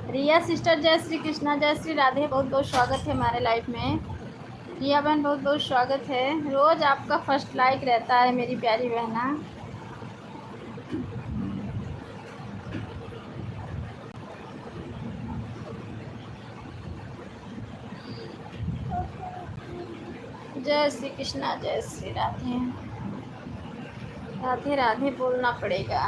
रिया sister जय श्री कृष्णा, जय श्री राधे। बहुत बहुत स्वागत है हमारे लाइफ में। रिया बहन बहुत बहुत स्वागत है। रोज आपका फर्स्ट लाइक रहता है मेरी प्यारी बहना। जय श्री कृष्णा, जय श्री राधे। राधे राधे बोलना पड़ेगा।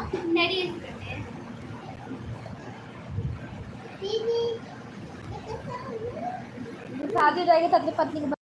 शादी हो जाएगी तो अपनी पत्नी को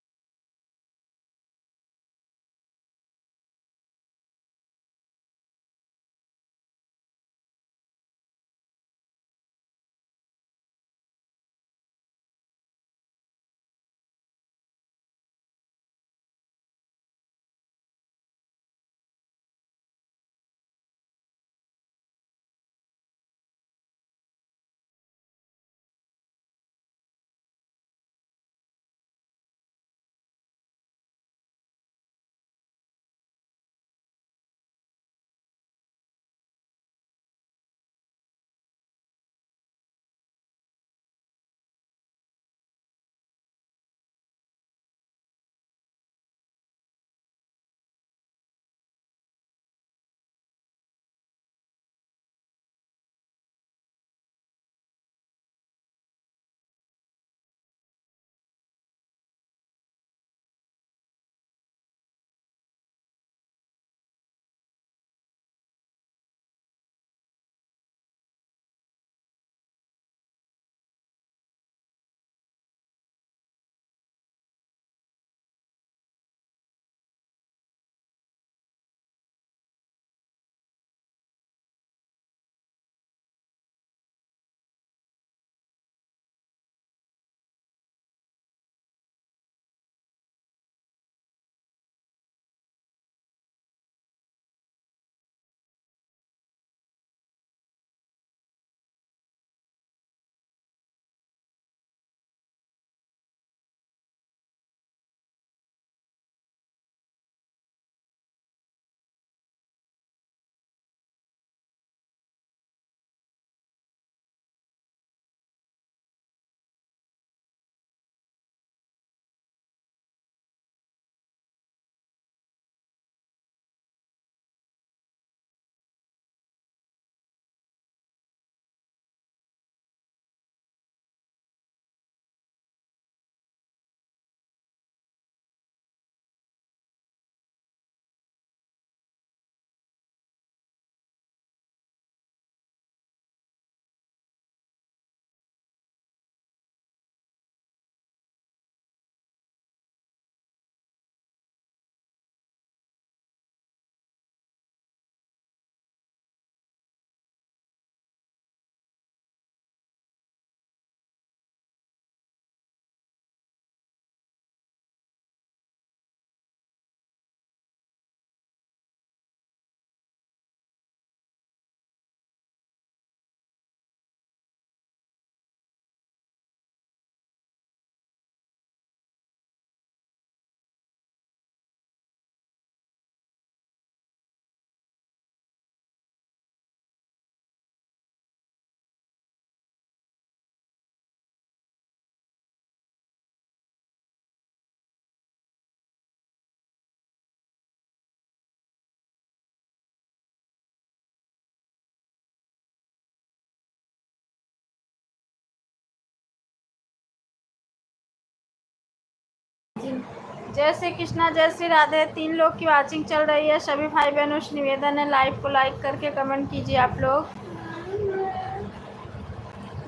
जय श्री कृष्णा, जय श्री राधे। 3 लोग की वाचिंग चल रही है। सभी भाई बहनों से निवेदन है लाइव को लाइक करके कमेंट कीजिए। आप लोग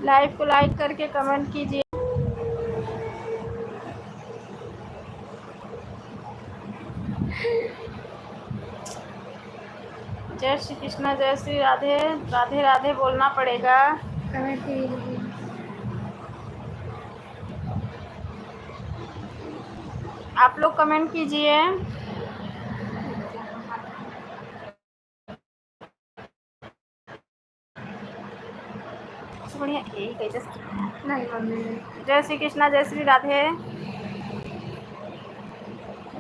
लाइव को लाइक करके कमेंट कीजिए। जय श्री कृष्णा, जय श्री राधे। राधे राधे बोलना पड़ेगा। कमेंट कीजिए। आप लोग कमेंट कीजिए। बढ़िया जय श्री कृष्णा, जय श्री राधे।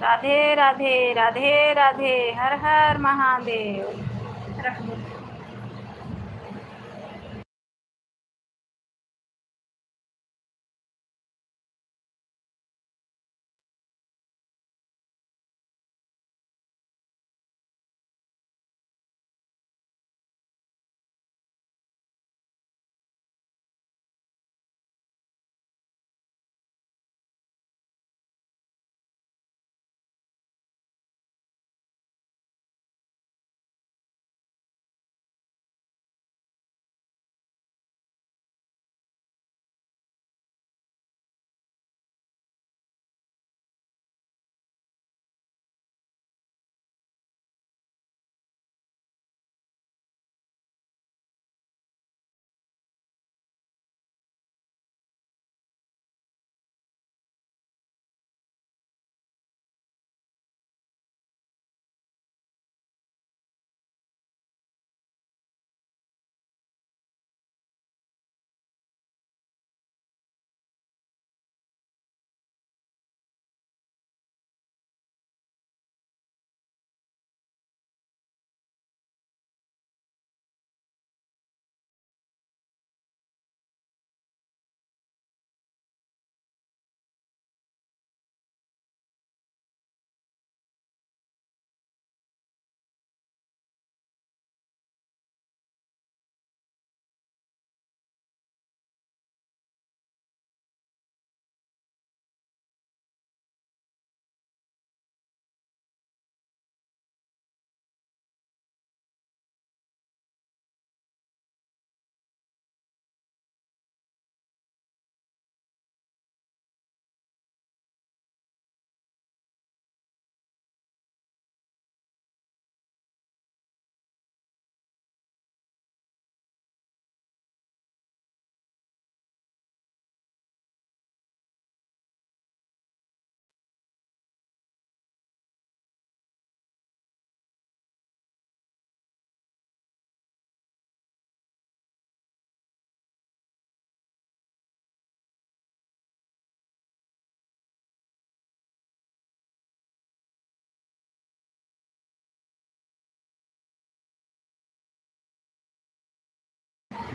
राधे राधे राधे राधे, हर हर महादेव। रख दो।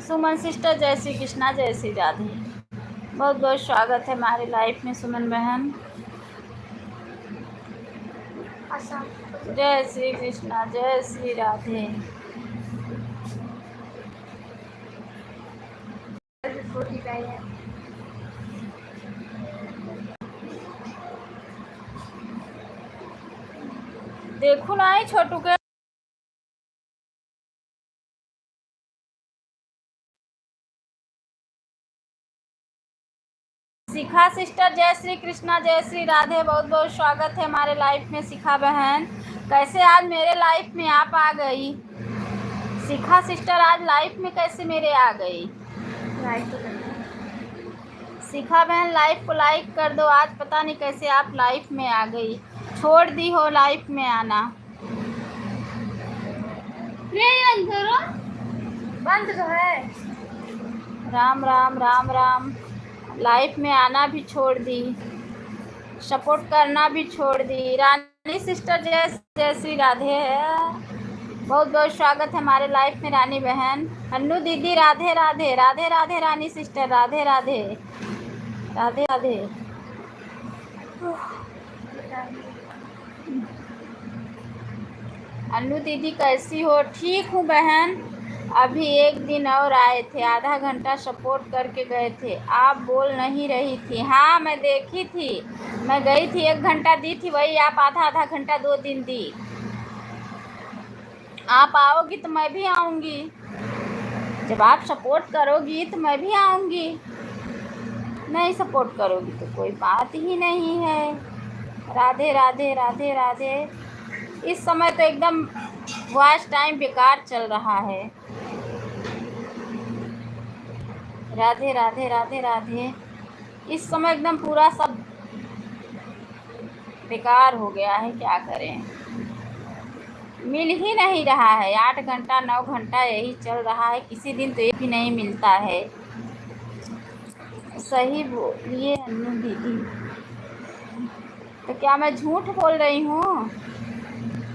सुमन सिस्टर जय श्री कृष्णा जय श्री राधे, बहुत बहुत स्वागत है हमारे लाइफ में सुमन बहन। जय श्री कृष्णा जय श्री राधे। देखो ना ही छोटू के शिखा सिस्टर जय श्री कृष्णा जय श्री राधे, बहुत बहुत स्वागत है हमारे लाइफ में। शिखा बहन कैसे आज मेरे लाइफ में आप आ गई? शिखा सिस्टर आज लाइफ में कैसे मेरे आ गई? शिखा बहन लाइफ को लाइक कर दो। आज पता नहीं कैसे आप लाइफ में आ गई, छोड़ दी हो लाइफ में आना। बंद तो है। राम राम राम राम। लाइफ में आना भी छोड़ दी, सपोर्ट करना भी छोड़ दी। रानी सिस्टर जय श्री राधे है, बहुत बहुत स्वागत है हमारे लाइफ में रानी बहन। अन्नू दीदी राधे राधे राधे राधे। रानी सिस्टर राधे राधे राधे राधे। अन्नू दीदी कैसी हो? ठीक हूँ बहन। अभी एक दिन और आए थे, आधा घंटा सपोर्ट करके गए थे। आप बोल नहीं रही थी। हाँ मैं देखी थी, मैं गई थी, 1 घंटा दी थी, वही आप आधा घंटा 2 दिन दी। आप आओगी तो मैं भी आऊँगी, जब आप सपोर्ट करोगी तो मैं भी आऊँगी। नहीं सपोर्ट करोगी तो कोई बात ही नहीं है। राधे राधे राधे राधे। इस समय तो एकदम वॉच टाइम बेकार चल रहा है। राधे राधे राधे राधे। इस समय एकदम पूरा सब बेकार हो गया है, क्या करें, मिल ही नहीं रहा है। 8 घंटा 9 घंटा यही चल रहा है, किसी दिन तो ये भी नहीं मिलता है। सही बोलिए अन्नू दीदी, तो क्या मैं झूठ बोल रही हूँ?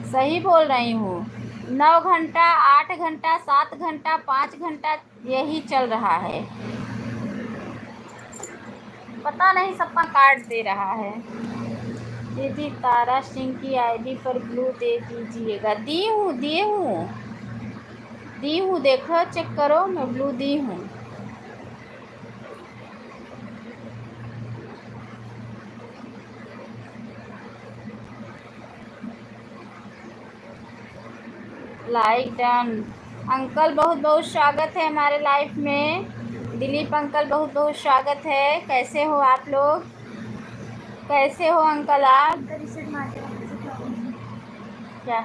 सही बोल रही हूँ। 9 घंटा 8 घंटा 7 घंटा 5 घंटा यही चल रहा है, पता नहीं सबका कार्ड दे रहा है। दीदी तारा सिंह की आईडी पर ब्लू दे दीजिएगा। दी हूँ देखो चेक करो, मैं ब्लू दी हूँ। Like done. अंकल बहुत बहुत स्वागत है हमारे लाइफ में। दिलीप अंकल बहुत बहुत स्वागत है। कैसे हो आप लोग? कैसे हो अंकल आप? क्या?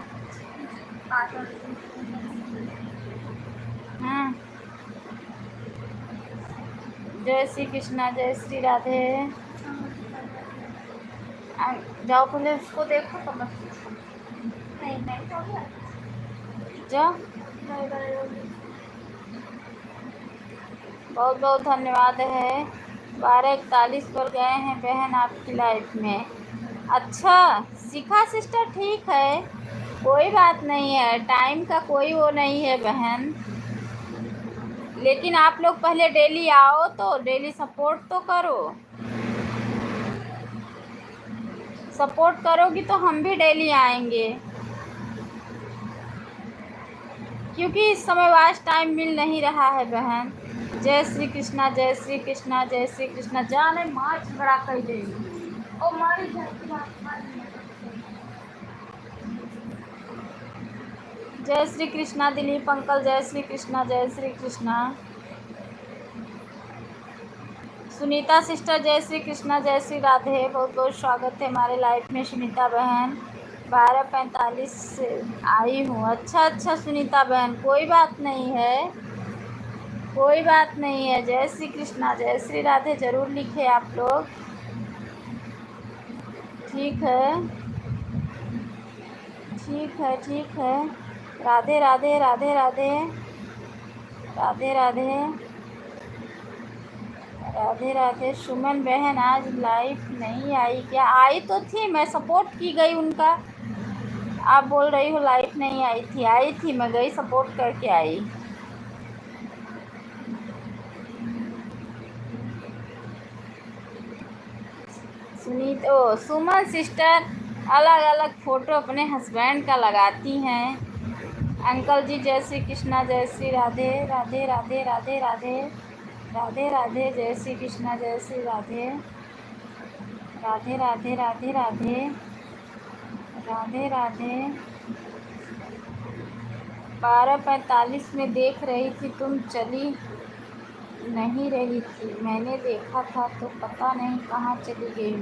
हाँ जय श्री कृष्णा जय श्री राधे। जाओ पहले उसको देखो तो बस। जाओ। बहुत बहुत धन्यवाद है। 12:41 पर गए हैं बहन आपकी लाइफ में। अच्छा शिखा सिस्टर ठीक है, कोई बात नहीं है, टाइम का कोई वो नहीं है बहन, लेकिन आप लोग पहले डेली आओ तो डेली सपोर्ट तो करो। सपोर्ट करोगी तो हम भी डेली आएंगे, क्योंकि इस समय वास्ट टाइम मिल नहीं रहा है बहन। जय श्री कृष्णा जय श्री कृष्णा जय श्री कृष्णा। जाने मार्च बड़ा कर देगी और मारी जय श्री कृष्णा। दिलीप अंकल जय श्री कृष्णा जय श्री कृष्णा। सुनीता सिस्टर जय श्री कृष्णा जय श्री राधे, बहुत बहुत स्वागत है हमारे लाइफ में। सुनीता बहन 12:45 से आई हूँ। अच्छा सुनीता बहन कोई बात नहीं है, कोई बात नहीं है। जय श्री कृष्णा जय श्री राधे ज़रूर लिखे आप लोग, ठीक है। राधे राधे राधे राधे राधे राधे राधे राधे। सुमन बहन आज लाइफ नहीं आई क्या? आई तो थी, मैं सपोर्ट की गई उनका। आप बोल रही हो लाइफ नहीं आई थी, आई थी, मैं गई सपोर्ट करके आई। सुमन सिस्टर अलग अलग फ़ोटो अपने हस्बैंड का लगाती हैं। अंकल जी जय श्री कृष्णा, जय श्री राधे राधे राधे राधे राधे राधे राधे, जय श्री कृष्णा, जय श्री राधे राधे राधे राधे राधे राधे राधे। 12:45 में देख रही थी, तुम चली नहीं रही थी। मैंने देखा था तो पता नहीं कहाँ चली गई।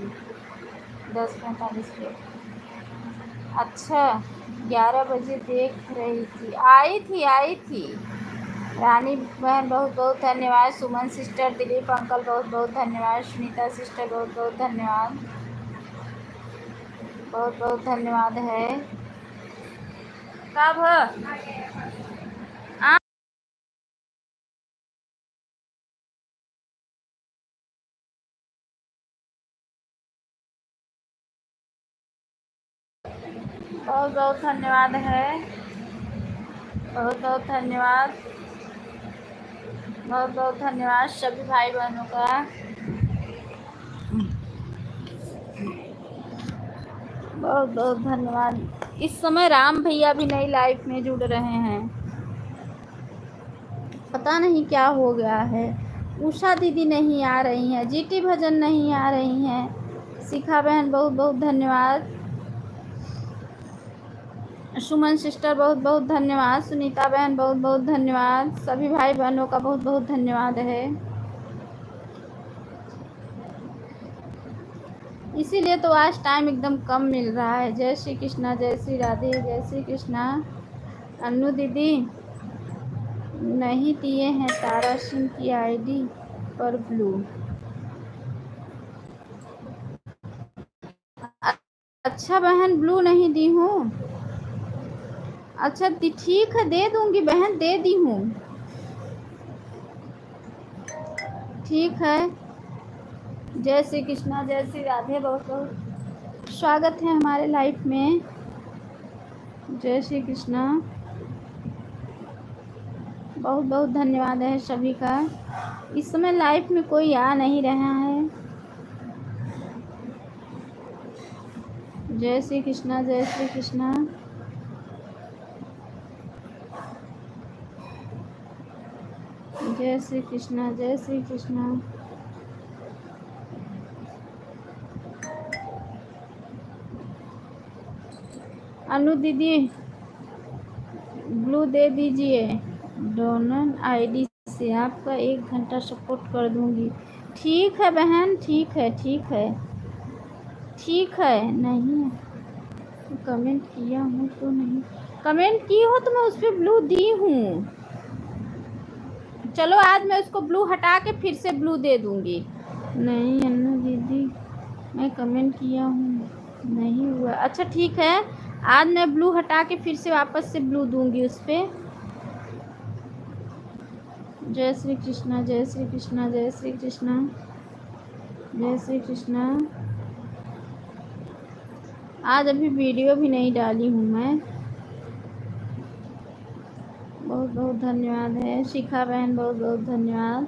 10:45 पे। अच्छा 11 बजे देख रही थी। आई थी। रानी बहन बहुत बहुत धन्यवाद। सुमन सिस्टर, दिलीप अंकल बहुत बहुत धन्यवाद। सुनीता सिस्टर बहुत बहुत धन्यवाद। बहुत बहुत धन्यवाद है। कब बहुत बहुत धन्यवाद है। बहुत बहुत धन्यवाद। बहुत बहुत धन्यवाद सभी भाई बहनों का। बहुत बहुत धन्यवाद। इस समय राम भैया भी नई लाइफ में जुड़ रहे हैं। पता नहीं क्या हो गया है। उषा दीदी नहीं आ रही हैं। जीटी भजन नहीं आ रही हैं। शिखा बहन बहुत बहुत धन्यवाद। सुमन सिस्टर बहुत बहुत धन्यवाद। सुनीता बहन बहुत बहुत धन्यवाद। सभी भाई बहनों का बहुत बहुत धन्यवाद है। इसीलिए तो आज टाइम एकदम कम मिल रहा है। जय श्री कृष्णा, जय श्री राधे, जय श्री कृष्णा। अन्नू दीदी नहीं दिए हैं तारा सिंह की आईडी पर ब्लू। अच्छा बहन, ब्लू नहीं दी हूँ। अच्छा ठीक है, दे दूंगी बहन, दे दी हूँ। ठीक है। जय श्री कृष्णा, जय श्री राधे। बहुत बहुत स्वागत है हमारे लाइफ में। जय श्री कृष्णा। बहुत बहुत धन्यवाद है सभी का। इस समय लाइफ में कोई आ नहीं रहा है। जय श्री कृष्णा, जय श्री कृष्णा। जय श्री कृष्णा, जय श्री कृष्णा। अनु दीदी ब्लू दे दीजिए। डोनर आईडी से आपका 1 घंटा सपोर्ट कर दूंगी। ठीक है बहन, ठीक है ठीक है ठीक है। नहीं कमेंट किया हूँ तो नहीं, कमेंट की हो तो मैं उस पर ब्लू दी हूँ। चलो आज मैं उसको ब्लू हटा के फिर से ब्लू दे दूंगी। नहीं अन्नू दीदी मैं कमेंट किया हूँ, नहीं हुआ। अच्छा ठीक है, आज मैं ब्लू हटा के फिर से वापस से ब्लू दूंगी उस पर। जय श्री कृष्णा, जय श्री कृष्णा, जय श्री कृष्णा, जय श्री कृष्णा। आज अभी वीडियो भी नहीं डाली हूँ मैं। बहुत बहुत धन्यवाद है। शिखा बहन बहुत बहुत धन्यवाद।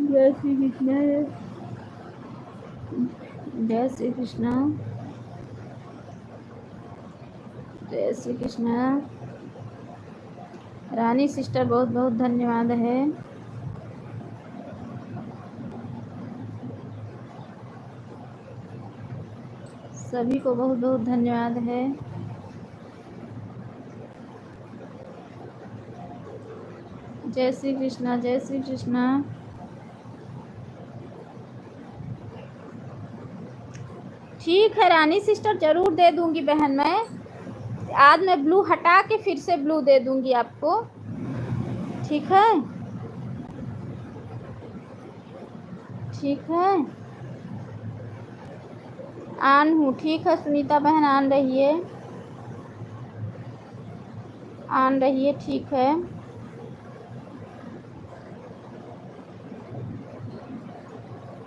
जय श्री कृष्णा, जय श्री कृष्णा, जय श्री कृष्णा। रानी सिस्टर बहुत बहुत धन्यवाद है। सभी को बहुत बहुत धन्यवाद है। जय श्री कृष्णा, जय श्री कृष्णा। ठीक है रानी सिस्टर, जरूर दे दूंगी बहन। मैं आज मैं ब्लू हटा के फिर से ब्लू दे दूंगी आपको। ठीक है ठीक है। आन हूँ। ठीक है सुनीता बहन, आन रही है ठीक है।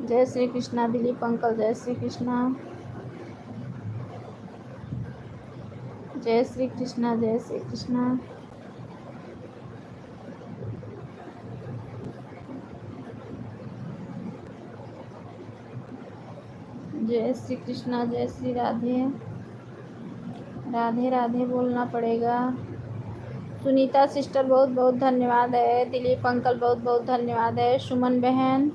जय श्री कृष्णा दिलीप अंकल, जय श्री कृष्णा, जय श्री कृष्णा, जय श्री कृष्णा। जय श्री कृष्णा, जय श्री राधे। राधे राधे बोलना पड़ेगा। सुनीता सिस्टर बहुत बहुत धन्यवाद है। दिलीप अंकल बहुत बहुत धन्यवाद है। सुमन बहन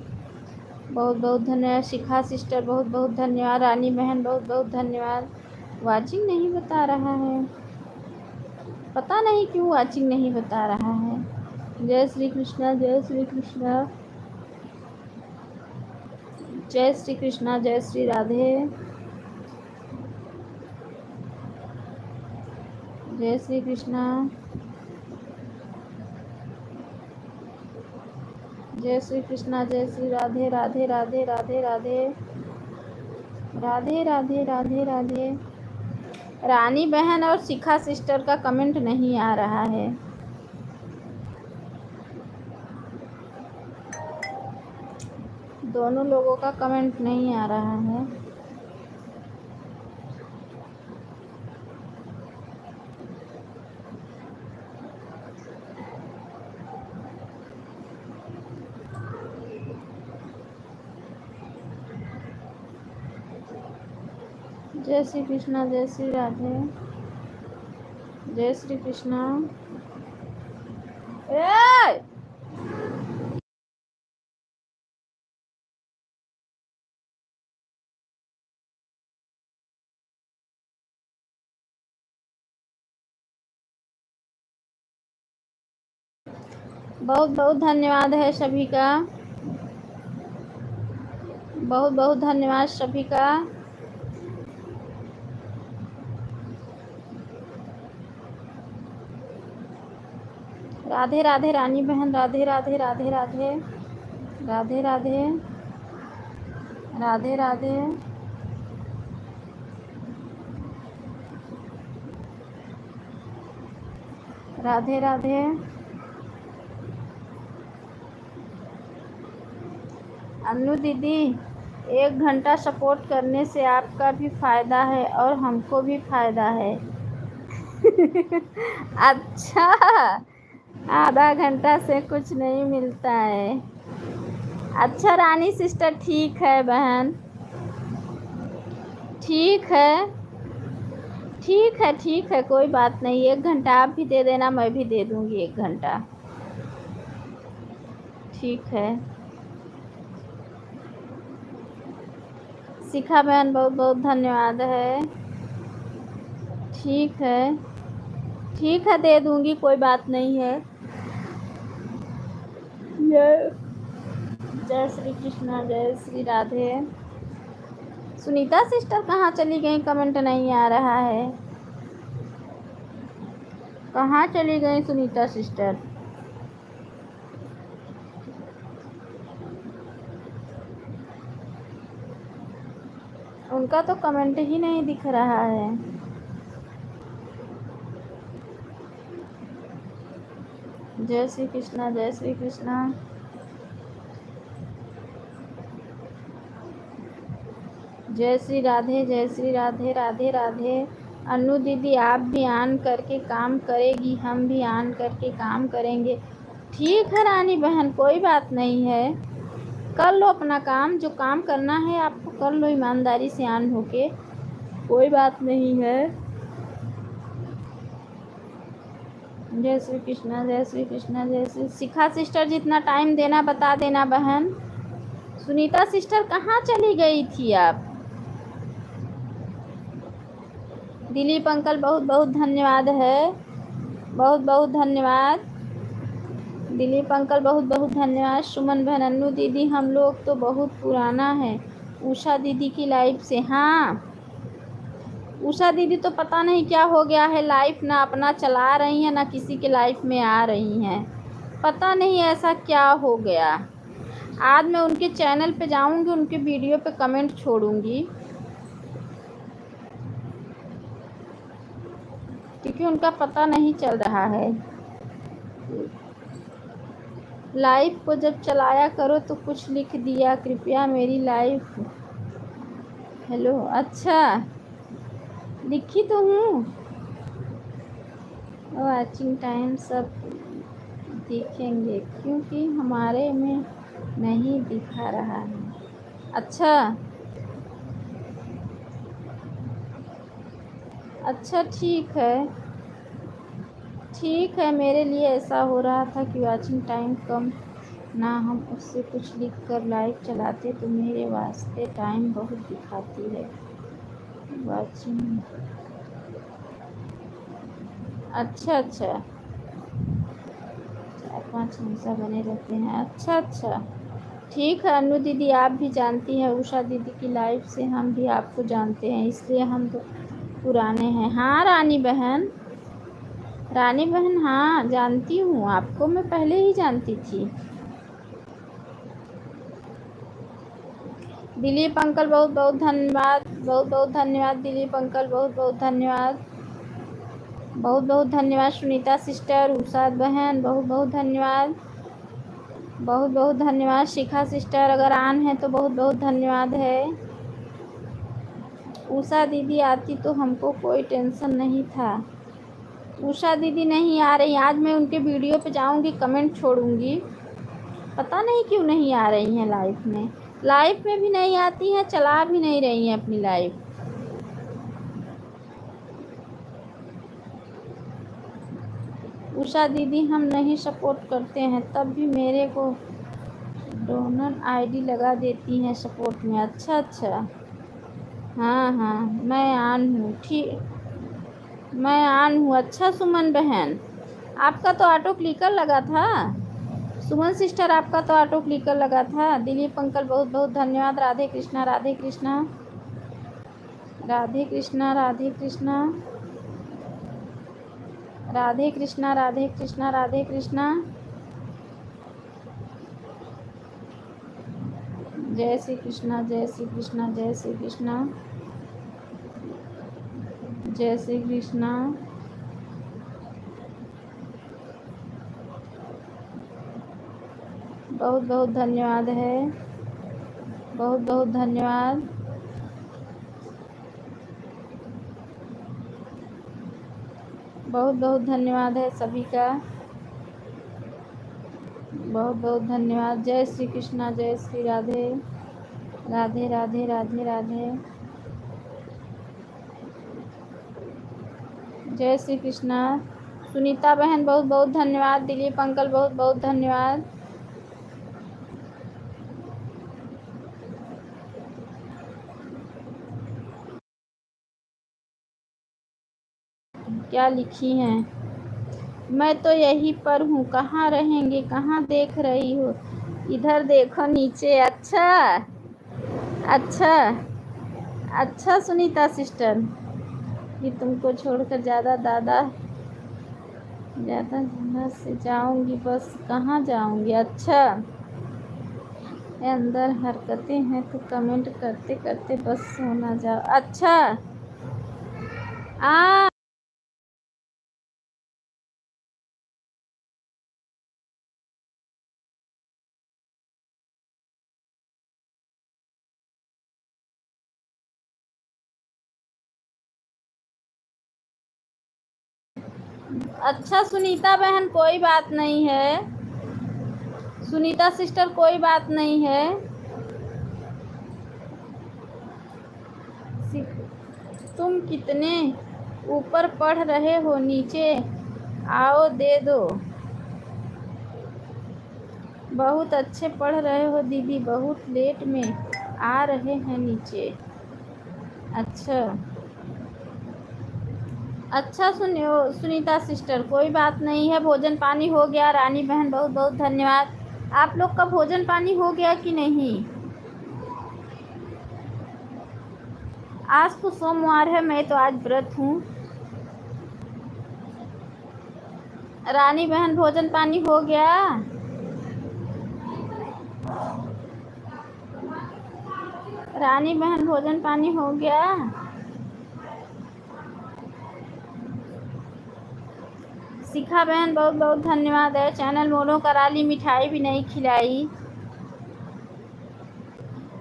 बहुत बहुत धन्यवाद। शिखा सिस्टर बहुत बहुत धन्यवाद। रानी बहन बहुत बहुत धन्यवाद। वाचिंग नहीं बता रहा है, पता नहीं क्यों वाचिंग नहीं बता रहा है। जय श्री कृष्णा, जय श्री कृष्णा, जय श्री कृष्णा, जय श्री राधे। जय श्री कृष्णा, जय श्री कृष्णा, जय श्री राधे। राधे राधे राधे राधे राधे राधे राधे राधे। रानी बहन और शिखा सिस्टर का कमेंट नहीं आ रहा है। दोनों लोगों का कमेंट नहीं आ रहा है। जय श्री कृष्णा, जय श्री राधे। जय श्री कृष्णा। बहुत बहुत धन्यवाद है सभी का, बहुत बहुत धन्यवाद सभी का। राधे राधे रानी बहन, राधे राधे राधे राधे राधे राधे राधे राधे। राधे राधे। अन्नू दीदी, 1 घंटा सपोर्ट करने से आपका भी फ़ायदा है और हमको भी फ़ायदा है। अच्छा, आधा घंटा से कुछ नहीं मिलता है। अच्छा रानी सिस्टर, ठीक है बहन, ठीक है ठीक है ठीक है, कोई बात नहीं। 1 घंटा आप भी दे देना, मैं भी दे दूँगी 1 घंटा। ठीक है। शिखा बहन बहुत बहुत धन्यवाद है। ठीक है ठीक है, दे दूँगी, कोई बात नहीं है। जय श्री कृष्णा, जय श्री राधे। सुनीता सिस्टर कहाँ चली गई? कमेंट नहीं आ रहा है। कहाँ चली गई सुनीता सिस्टर? उनका तो कमेंट ही नहीं दिख रहा है। जय श्री कृष्णा, जय श्री कृष्णा। जय श्री राधे, जय श्री राधे, राधे राधे। अन्नू दीदी, आप भी ऑन करके काम करेगी, हम भी ऑन करके काम करेंगे। ठीक है रानी बहन, कोई बात नहीं है। कर लो अपना काम, जो काम करना है आपको कर लो ईमानदारी से ऑन होके, कोई बात नहीं है। जय श्री कृष्णा, जय श्री कृष्णा, जय श्री। शिखा सिस्टर, जितना टाइम देना बता देना बहन। सुनीता सिस्टर कहाँ चली गई थी आप? दिलीप अंकल बहुत बहुत धन्यवाद है, बहुत बहुत धन्यवाद। दिलीप अंकल बहुत बहुत धन्यवाद। सुमन बहन, अन्नू दीदी, हम लोग तो बहुत पुराना है उषा दीदी की लाइफ से। हाँ उषा दीदी तो पता नहीं क्या हो गया है, लाइफ ना अपना चला रही हैं ना किसी के लाइफ में आ रही हैं, पता नहीं ऐसा क्या हो गया। आज मैं उनके चैनल पे जाऊंगी, उनके वीडियो पे कमेंट छोड़ूंगी, क्योंकि उनका पता नहीं चल रहा है। लाइफ को जब चलाया करो तो कुछ लिख दिया, कृपया मेरी लाइफ। हेलो, अच्छा लिखी तो हूँ। वॉचिंग टाइम सब दिखेंगे क्योंकि हमारे में नहीं दिखा रहा है। अच्छा अच्छा ठीक है, मेरे लिए ऐसा हो रहा था कि वॉचिंग टाइम कम ना हम उससे कुछ लिख कर लाइव चलाते तो मेरे वास्ते टाइम बहुत दिखाती है वॉचिंग। अच्छा 4-5 हमेशा बने रहते हैं। अच्छा ठीक है अनु दीदी, आप भी जानती हैं उषा दीदी की लाइफ से हम भी आपको जानते हैं, इसलिए हम तो पुराने हैं। हाँ रानी बहन हाँ जानती हूँ, आपको मैं पहले ही जानती थी। दिलीप अंकल बहुत बहुत धन्यवाद, बहुत बहुत धन्यवाद दिलीप अंकल, बहुत बहुत धन्यवाद, बहुत बहुत धन्यवाद सुनीता सिस्टर, उषा बहन बहुत बहुत धन्यवाद, बहुत बहुत धन्यवाद शिखा सिस्टर, अगर आन है तो बहुत बहुत धन्यवाद है। उषा दीदी आती तो हमको कोई टेंशन नहीं था। उषा दीदी नहीं आ रही, आज मैं उनके वीडियो पे जाऊंगी, कमेंट छोड़ूंगी, पता नहीं क्यों नहीं आ रही हैं लाइफ में भी नहीं आती हैं, चला भी नहीं रही हैं अपनी लाइफ। उषा दीदी हम नहीं सपोर्ट करते हैं तब भी मेरे को डोनर आईडी लगा देती हैं सपोर्ट में। अच्छा हाँ मैं आन हूँ, मैं आन हूँ। अच्छा सुमन बहन, आपका तो ऑटो क्लिकर लगा था। सुमन सिस्टर आपका तो ऑटो क्लिकर लगा था। दिलीप अंकल बहुत बहुत धन्यवाद। राधे कृष्णा राधे कृष्णा राधे कृष्णा राधे कृष्णा राधे कृष्णा राधे कृष्णा राधे कृष्णा। जय श्री कृष्णा जय श्री कृष्णा जय श्री कृष्णा जय श्री कृष्णा। बहुत बहुत धन्यवाद है, बहुत बहुत धन्यवाद। बहुत बहुत धन्यवाद है सभी का, बहुत बहुत धन्यवाद। जय श्री कृष्णा जय श्री राधे राधे राधे राधे राधे। जय श्री कृष्णा। सुनीता बहन बहुत बहुत धन्यवाद। दिलीप अंकल बहुत बहुत धन्यवाद। क्या लिखी हैं? मैं तो यहीं पर हूँ, कहाँ रहेंगे, कहाँ देख रही हो, इधर देखो नीचे। अच्छा अच्छा सुनीता सिस्टर, कि तुमको छोड़कर ज़्यादा से जाऊंगी, बस कहाँ जाऊंगी। अच्छा अंदर हरकतें हैं तो कमेंट करते करते बस सोना जाओ। अच्छा आ अच्छा सुनीता बहन कोई बात नहीं है, सुनीता सिस्टर कोई बात नहीं है। तुम कितने ऊपर पढ़ रहे हो, नीचे आओ दे दो। बहुत अच्छे पढ़ रहे हो दीदी, बहुत लेट में आ रहे हैं नीचे। अच्छा सुनीता सिस्टर कोई बात नहीं है। भोजन पानी हो गया? रानी बहन बहुत बहुत धन्यवाद। आप लोग का भोजन पानी हो गया कि नहीं? आज तो सोमवार है, मैं तो आज व्रत हूँ। रानी बहन भोजन पानी हो गया? रानी बहन भोजन पानी हो गया? शिखा बहन बहुत बहुत धन्यवाद है। चैनल मोनो करा ली, मिठाई भी नहीं खिलाई,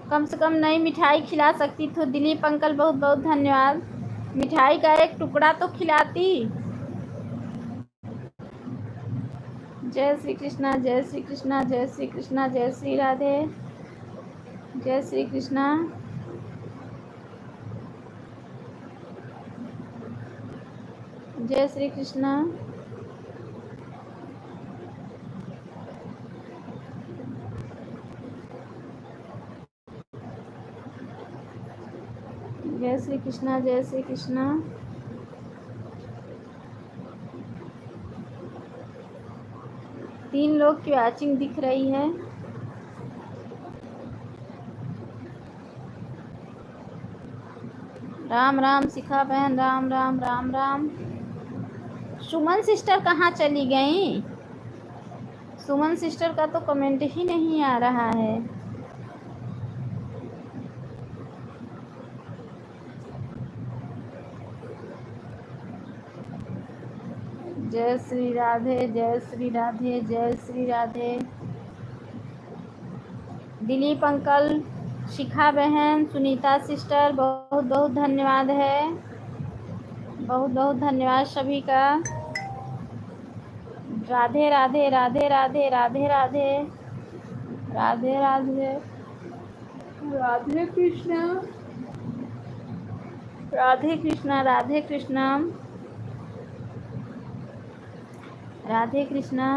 कम से कम नई मिठाई खिला सकती तो। दिलीप अंकल बहुत बहुत धन्यवाद, मिठाई का एक टुकड़ा तो खिलाती। जय श्री कृष्णा जय श्री कृष्णा जय श्री कृष्णा जय श्री राधे जय श्री कृष्णा। जय श्री कृष्णा। जय श्री कृष्णा, जय श्री कृष्णा। तीन लोग की वॉचिंग दिख रही है। राम राम शिखा बहन, राम राम राम राम। सुमन सिस्टर कहाँ चली गई? सुमन सिस्टर का तो कमेंट ही नहीं आ रहा है। जय श्री राधे, जय श्री राधे, जय श्री राधे। दिलीप अंकल, शिखा बहन, सुनीता सिस्टर, बहुत बहुत धन्यवाद है। बहुत बहुत धन्यवाद सभी का। राधे राधे, राधे राधे, राधे राधे, राधे राधे, राधे कृष्णा, राधे कृष्णा, राधे कृष्णा, राधे कृष्णा,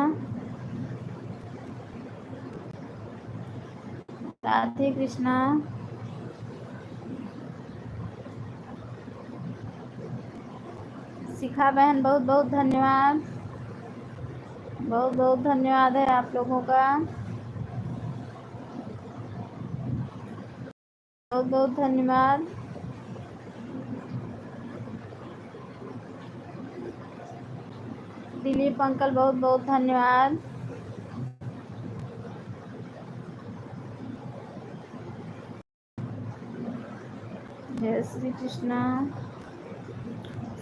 राधे कृष्णा। शिखा बहन, बहुत बहुत धन्यवाद। बहुत बहुत धन्यवाद है आप लोगों का। बहुत बहुत धन्यवाद। दिलीप अंकल, बहुत बहुत धन्यवाद। जय श्री कृष्णा।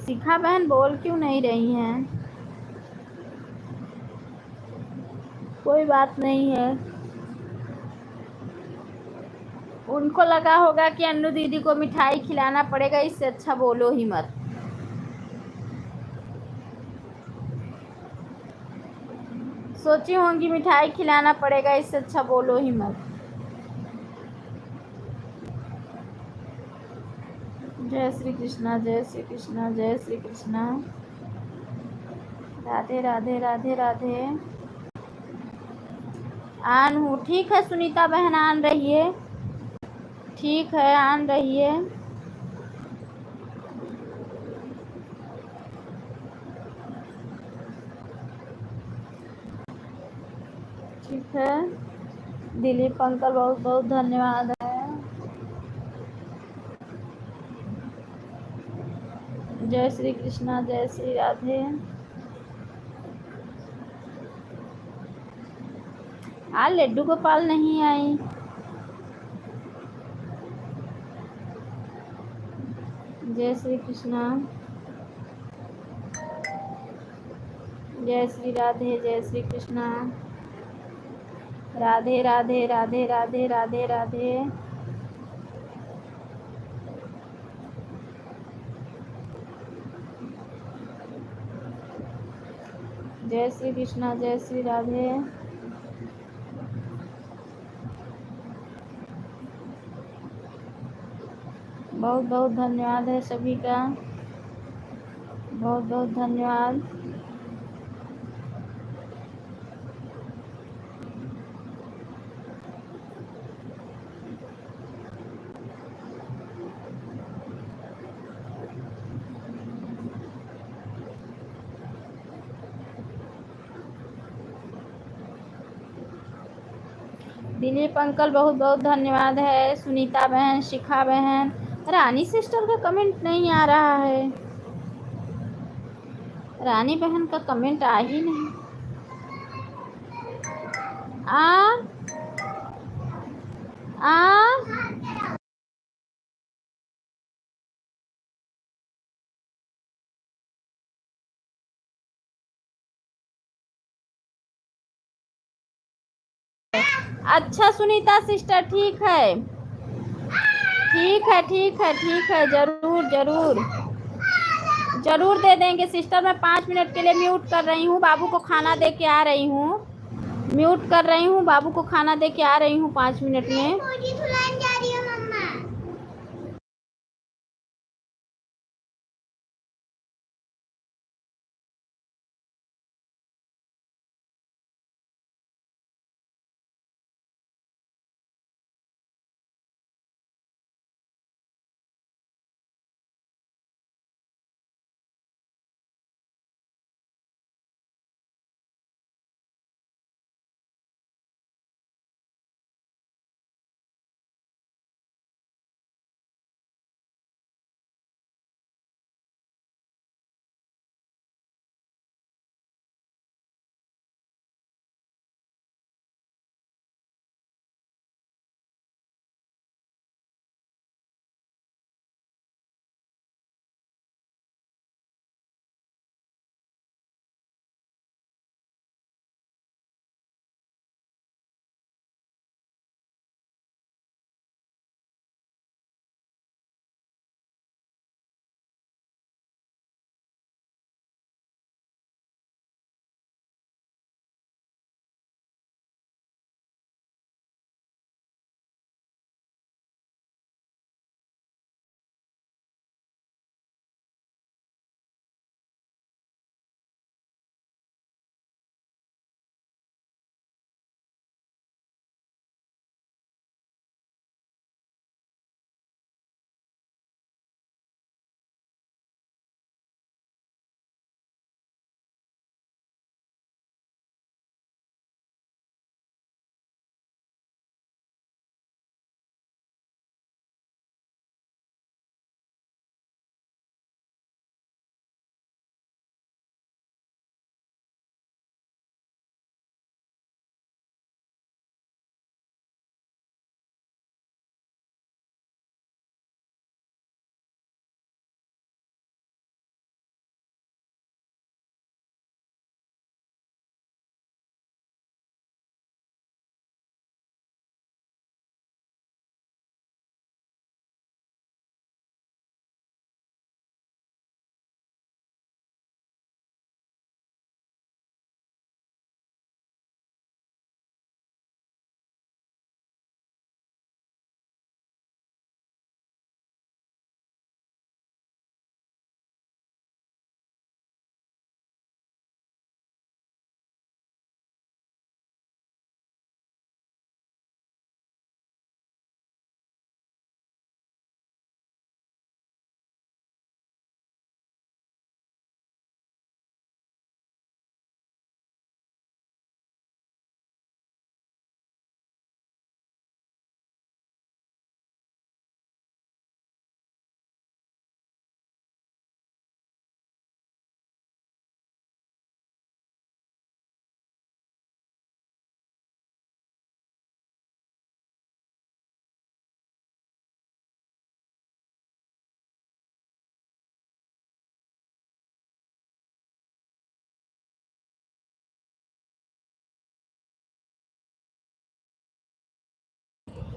शिखा बहन बोल क्यों नहीं रही हैं? कोई बात नहीं है। उनको लगा होगा कि अन्नू दीदी को मिठाई खिलाना पड़ेगा, इससे अच्छा बोलो ही मत। सोची होंगी मिठाई खिलाना पड़ेगा, इससे अच्छा बोलो ही मत। जय श्री कृष्णा, जय श्री कृष्णा, जय श्री कृष्णा। राधे राधे, राधे राधे। आन हूँ, ठीक है सुनीता बहन, आन रही है। ठीक है, आन रही है। ठीक है। दिलीप अंकल, बहुत बहुत धन्यवाद है। जय श्री कृष्णा, जय श्री राधे। आज लड्डू गोपाल नहीं आई। जय श्री कृष्णा, जय श्री राधे, जय श्री कृष्णा। राधे राधे, राधे राधे, राधे राधे। जय श्री कृष्णा, जय श्री राधे। बहुत बहुत धन्यवाद है सभी का। बहुत बहुत धन्यवाद। दिलीप अंकल, बहुत बहुत धन्यवाद है। सुनीता बहन, शिखा बहन, रानी सिस्टर का कमेंट नहीं आ रहा है। रानी बहन का कमेंट आ ही नहीं। आ अच्छा सुनीता सिस्टर, ठीक है, ठीक है, ठीक है, ठीक है, जरूर जरूर जरूर दे देंगे सिस्टर। मैं 5 मिनट के लिए म्यूट कर रही हूँ, बाबू को खाना दे के आ रही हूँ। म्यूट कर रही हूँ, बाबू को खाना दे के आ रही हूँ 5 मिनट में।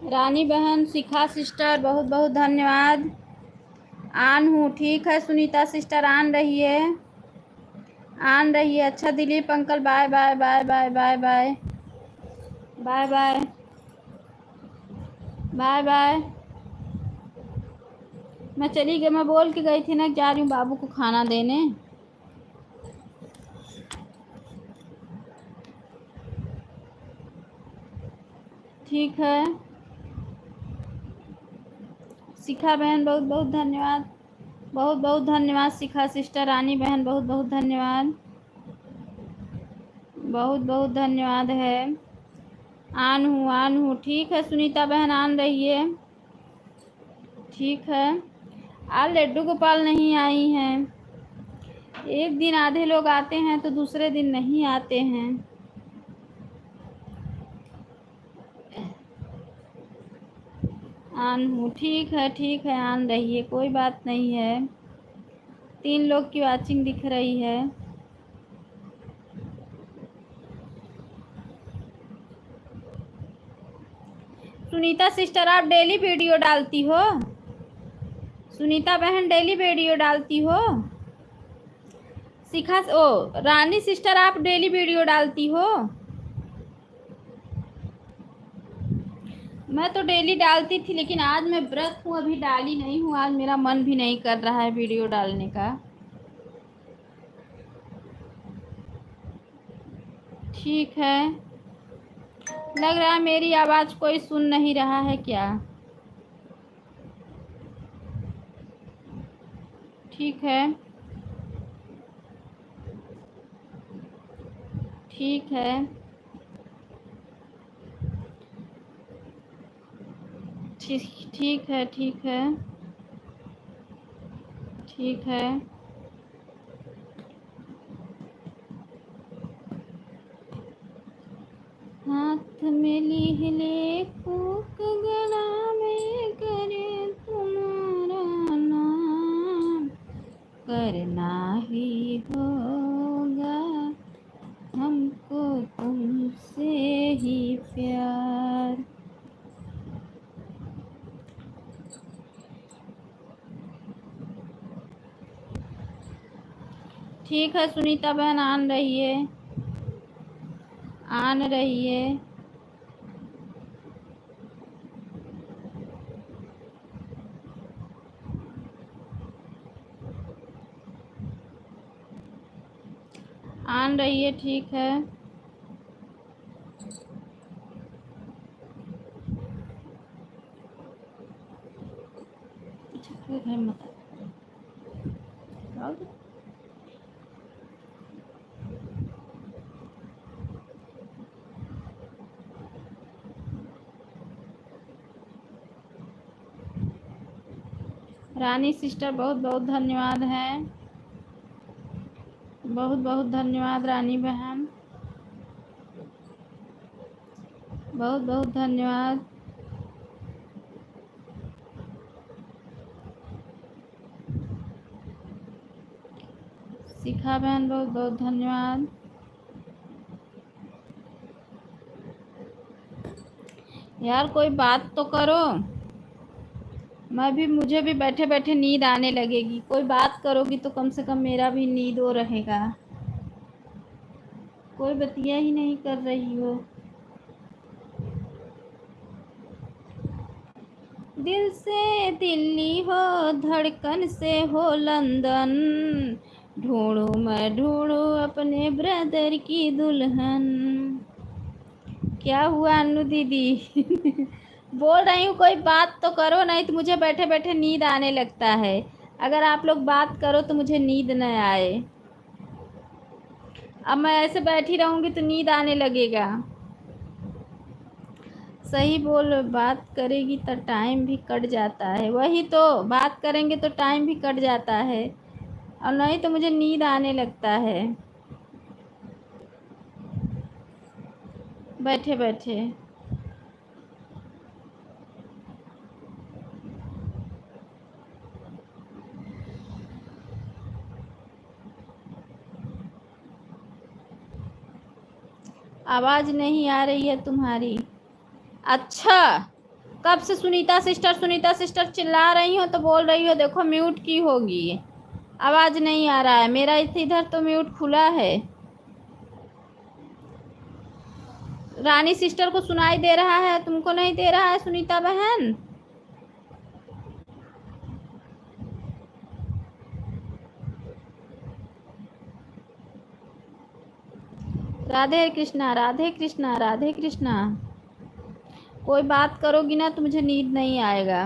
रानी बहन, शिखा सिस्टर, बहुत बहुत धन्यवाद। आन हूँ, ठीक है। सुनीता सिस्टर आन रही है, आन रही है। अच्छा Dilip uncle, bye bye bye bye bye bye bye bye bye bye. मैं चली गई, मैं बोल के गई थी ना, जा रही हूँ बाबू को खाना देने। ठीक है। शिखा बहन बहुत बहुत धन्यवाद, बहुत बहुत धन्यवाद। शिखा सिस्टर, रानी बहन बहुत बहुत धन्यवाद, बहुत बहुत धन्यवाद है। आन हूँ, आन हूँ, ठीक है। सुनीता बहन आन रही है, ठीक है। आज लड्डू गोपाल नहीं आई हैं। एक दिन आधे लोग आते हैं तो दूसरे दिन नहीं आते हैं। आन हूँ, ठीक है, ठीक है। आन रही है, कोई बात नहीं है। 3 लोग की वाचिंग दिख रही है। सुनीता सिस्टर, आप डेली वीडियो डालती हो? सुनीता बहन डेली वीडियो डालती हो? शिखा ओ रानी सिस्टर, आप डेली वीडियो डालती हो? मैं तो डेली डालती थी, लेकिन आज मैं व्रत हूँ, अभी डाली नहीं हूँ। आज मेरा मन भी नहीं कर रहा है वीडियो डालने का। ठीक है। लग रहा है मेरी आवाज़ कोई सुन नहीं रहा है क्या? ठीक है, ठीक है, ठीक, ठीक है, ठीक है, ठीक है। हाथ में लीले फूक गला में करे तुम्हारा नाम, करना ही होगा हमको तुमसे ही प्यार। ठीक है। सुनीता बहन आन रही है, आन रही है। आन रही है, ठीक है। घर मत आओ। रानी सिस्टर बहुत बहुत धन्यवाद है, बहुत बहुत धन्यवाद रानी बहन, बहुत बहुत धन्यवाद। शिखा बहन बहुत बहुत धन्यवाद। यार कोई बात तो करो, मुझे भी बैठे बैठे नींद आने लगेगी। कोई बात करोगी तो कम से कम मेरा भी नींद हो रहेगा। कोई बतिया ही नहीं कर रही हो। दिल से दिल्ली हो, धड़कन से हो लंदन, ढूंढूं मैं ढूंढूं अपने ब्रदर की दुल्हन। क्या हुआ अन्नू दीदी? बोल रही हूँ कोई बात तो करो, नहीं तो मुझे बैठे बैठे नींद आने लगता है। अगर आप लोग बात करो तो मुझे नींद न आए। अब मैं ऐसे बैठी रहूँगी तो नींद आने लगेगा। सही बोल, बात करेगी तो टाइम भी कट जाता है। वही तो, बात करेंगे तो टाइम भी कट जाता है, और नहीं तो मुझे नींद आने लगता है बैठे बैठे। आवाज़ नहीं आ रही है तुम्हारी। अच्छा, कब से सुनीता सिस्टर चिल्ला रही हो तो बोल रही हो, देखो म्यूट की होगी, आवाज़ नहीं आ रहा है। मेरा इधर तो म्यूट खुला है। रानी सिस्टर को सुनाई दे रहा है, तुमको नहीं दे रहा है सुनीता बहन? राधे कृष्णा राधे कृष्णा राधे कृष्णा। कोई बात करोगी ना तो मुझे नींद नहीं आएगा।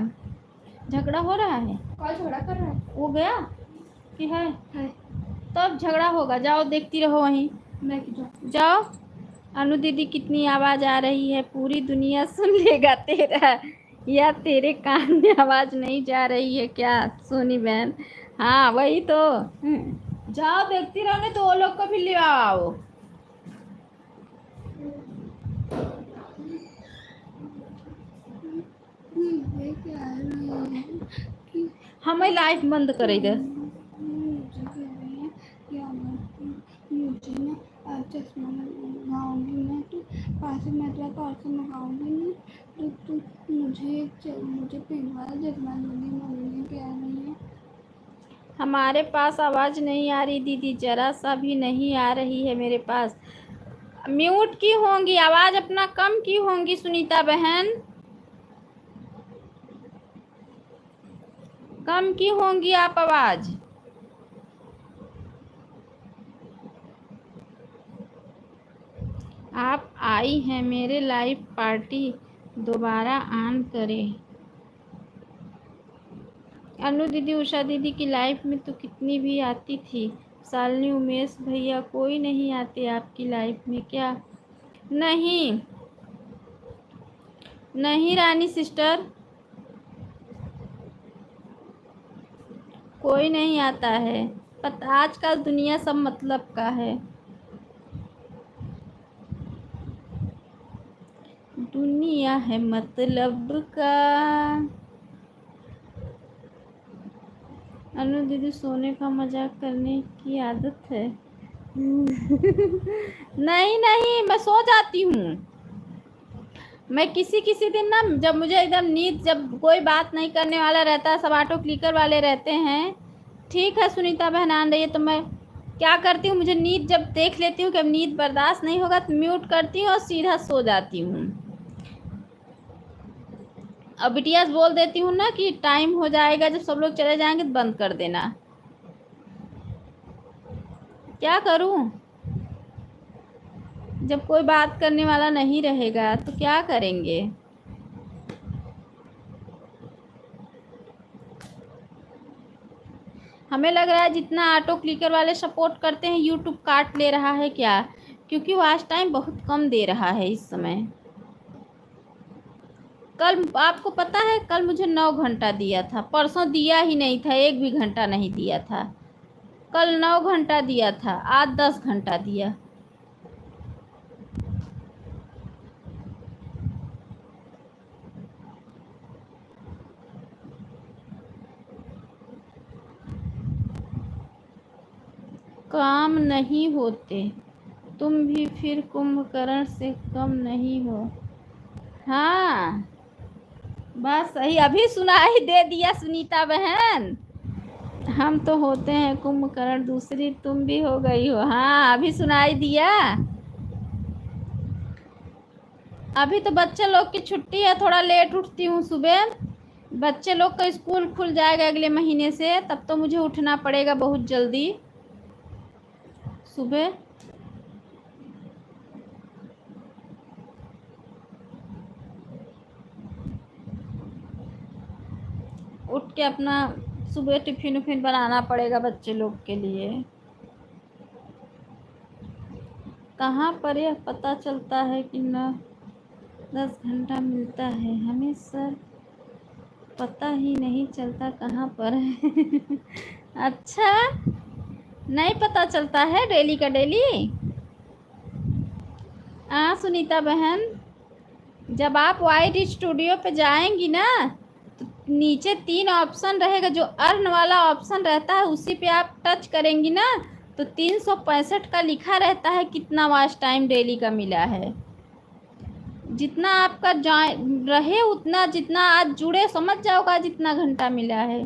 झगड़ा हो रहा है? कौन झगड़ा कर रहा है? वो गया कि है? है। तब झगड़ा होगा, जाओ देखती रहो वहीं। मैं क्यों जाऊं? जाओ। अनु दीदी कितनी आवाज़ आ रही है, पूरी दुनिया सुन लेगा तेरा, या तेरे कान में आवाज़ नहीं जा रही है क्या सोनी बहन? हाँ वही तो। जाओ देखती रहो, नहीं तो वो लोग को भी ले आओ। लेके आ रही है कि हमें लाइट बंद कर इधर। मुझे कह रही है कि मुझे ना चश्मा लगाऊंगी मैं, तो पास में तो और से मंगाऊंगी ना, तो मुझे पिंक वाला चश्मा लूँगी। मम्मी कह रही है। हमारे पास आवाज़ नहीं आ रही दीदी, ज़रा सा भी नहीं आ रही है मेरे पास। म्यूट की होंगी, आवाज़ अपना कम की होंगी सुनीता बहन, कम की होंगी आप आवाज़। आप आई हैं मेरे लाइव पार्टी, दोबारा ऑन करें। अनु दीदी उषा दीदी की लाइफ में तो कितनी भी आती थी। शालिनी उमेश भैया कोई नहीं आते आपकी लाइफ में क्या? नहीं नहीं रानी सिस्टर, कोई नहीं आता है। पता आजकल दुनिया सब मतलब का है, दुनिया है मतलब का। अनु दीदी सोने का मजाक करने की आदत है। नहीं नहीं, मैं सो जाती हूँ। मैं किसी दिन ना, जब मुझे एकदम नींद, जब कोई बात नहीं करने वाला रहता है, सब ऑटो क्लिकर वाले रहते हैं, ठीक है सुनीता बहन आन रही है, तो मैं क्या करती हूँ, मुझे नींद जब देख लेती हूँ कि अब नींद बर्दाश्त नहीं होगा तो म्यूट करती हूँ और सीधा सो जाती हूँ। अब बिटिया बोल देती हूँ ना कि टाइम हो जाएगा, जब सब लोग चले जाएंगे तो बंद कर देना। क्या करूँ, जब कोई बात करने वाला नहीं रहेगा तो क्या करेंगे? हमें लग रहा है जितना ऑटो क्लिकर वाले सपोर्ट करते हैं यूट्यूब काट ले रहा है क्या, क्योंकि वॉच टाइम बहुत कम दे रहा है इस समय। कल आपको पता है, कल मुझे 9 घंटा दिया था, परसों दिया ही नहीं था, 1 भी घंटा नहीं दिया था। कल 9 घंटा दिया था, आज 10 घंटा दिया। काम नहीं होते, तुम भी फिर कुंभकर्ण से कम नहीं हो। हाँ बस सही, अभी सुनाई दे दिया सुनीता बहन। हम तो होते हैं कुंभकर्ण, दूसरी तुम भी हो गई हो। हाँ अभी सुनाई दिया। अभी तो बच्चे लोग की छुट्टी है, थोड़ा लेट उठती हूँ सुबह। बच्चे लोग का स्कूल खुल जाएगा अगले महीने से, तब तो मुझे उठना पड़ेगा बहुत जल्दी सुबह। उठ के अपना सुबह टिफिन उफिन बनाना पड़ेगा बच्चे लोग के लिए। कहाँ पर यह पता चलता है कि 9-10 घंटा मिलता है, हमें सर पता ही नहीं चलता कहाँ पर है। अच्छा नहीं पता चलता है डेली का डेली? हाँ सुनीता बहन, जब आप वाइट स्टूडियो पे जाएंगी ना तो नीचे 3 ऑप्शन रहेगा, जो अर्न वाला ऑप्शन रहता है उसी पे आप टच करेंगी ना तो 365 का लिखा रहता है कितना वॉच टाइम डेली का मिला है। जितना आपका रहे उतना, जितना आज जुड़े समझ जाओगा जितना घंटा मिला है।